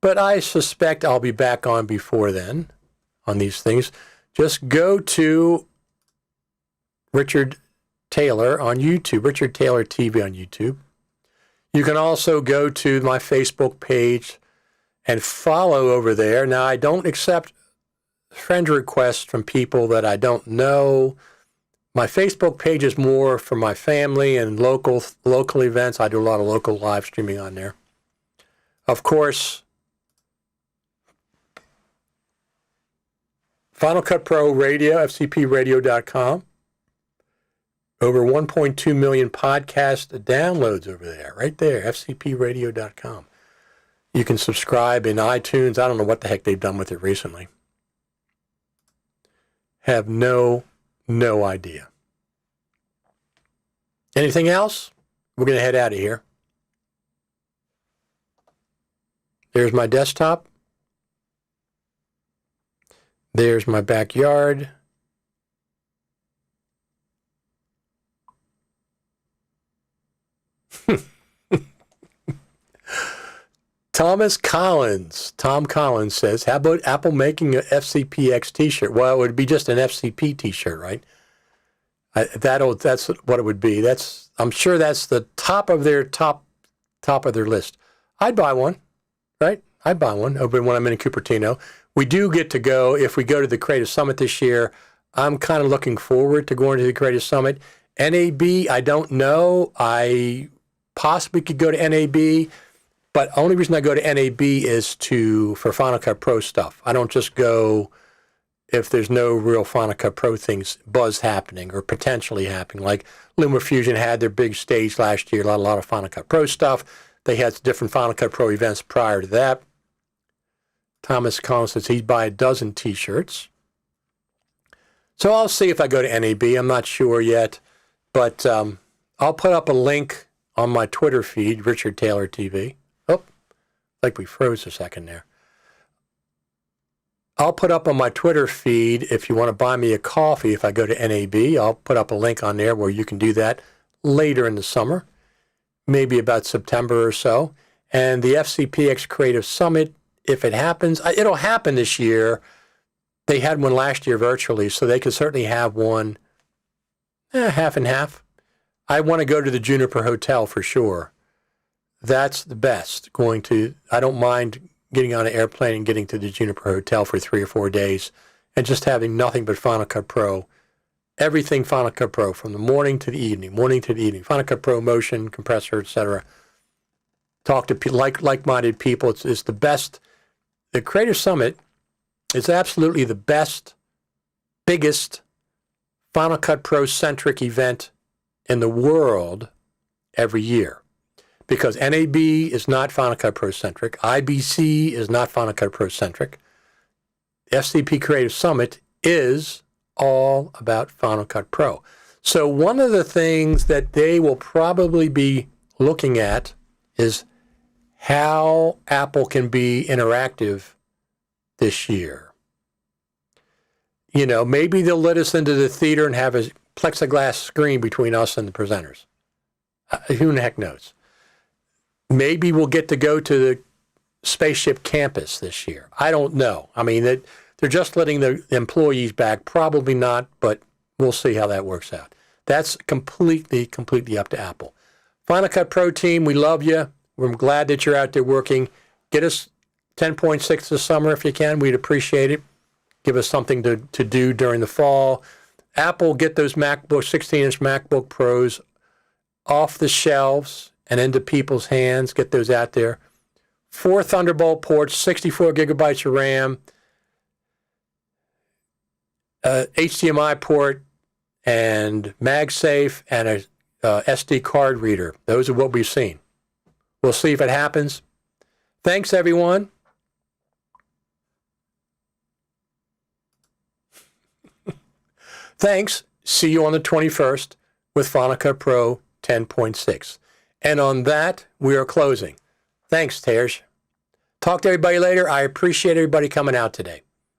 But I suspect I'll be back on before then on these things. Just go to Richard Taylor on YouTube, Richard Taylor TV on YouTube. You can also go to my Facebook page and follow over there. Now, I don't accept friend requests from people that I don't know. My Facebook page is more for my family and local events. I do a lot of local live streaming on there. Of course, Final Cut Pro Radio, FCPradio.com. Over 1.2 million podcast downloads over there, right there, FCPradio.com. You can subscribe in iTunes. I don't know what the heck they've done with it recently. Have no idea. Anything else? We're going to head out of here. There's my desktop. There's my backyard. Tom Collins says, how about Apple making an FCPX t-shirt? Well, it would be just an FCP t-shirt, right? That's what it would be. I'm sure that's the top of their list. I'd buy one, right? I'd buy one over when I'm in Cupertino. We do get to go, if we go to the Creative Summit this year, I'm kind of looking forward to going to the Creative Summit. NAB, I don't know. I possibly could go to NAB. But the only reason I go to NAB is for Final Cut Pro stuff. I don't just go if there's no real Final Cut Pro things, buzz happening or potentially happening. Like LumaFusion had their big stage last year, a lot of Final Cut Pro stuff. They had different Final Cut Pro events prior to that. Thomas Collins says he'd buy a dozen T-shirts. So I'll see if I go to NAB. I'm not sure yet. But I'll put up a link on my Twitter feed, Richard Taylor TV. Oh, like we froze a second there. I'll put up on my Twitter feed, if you want to buy me a coffee, if I go to NAB, I'll put up a link on there where you can do that later in the summer, maybe about September or so. And the FCPX Creative Summit, if it happens, it'll happen this year. They had one last year virtually, so they could certainly have one half and half. I want to go to the Juniper Hotel for sure. That's the best. I don't mind getting on an airplane and getting to the Juniper Hotel for 3 or 4 days and just having nothing but Final Cut Pro. Everything Final Cut Pro from the morning to the evening. Final Cut Pro, motion, compressor, etc. Talk to like-minded people. It's the best. The Creative Summit is absolutely the best, biggest Final Cut Pro-centric event in the world every year. Because NAB is not Final Cut Pro-centric. IBC is not Final Cut Pro-centric. FCP Creative Summit is all about Final Cut Pro. So one of the things that they will probably be looking at is how Apple can be interactive this year. You know, maybe they'll let us into the theater and have a plexiglass screen between us and the presenters. Who the heck knows? Maybe we'll get to go to the spaceship campus this year. I don't know. I mean, they're just letting the employees back. Probably not, but we'll see how that works out. That's completely up to Apple. Final Cut Pro team, we love you. We're glad that you're out there working. Get us 10.6 this summer if you can. We'd appreciate it. Give us something to do during the fall. Apple, get those MacBook, 16-inch MacBook Pros off the shelves and into people's hands. Get those out there. 4 Thunderbolt ports, 64 gigabytes of RAM, HDMI port, and MagSafe, and a SD card reader. Those are what we've seen. We'll see if it happens. Thanks, everyone. Thanks. See you on the 21st with Final Cut Pro 10.6. And on that, we are closing. Thanks, Tej. Talk to everybody later. I appreciate everybody coming out today.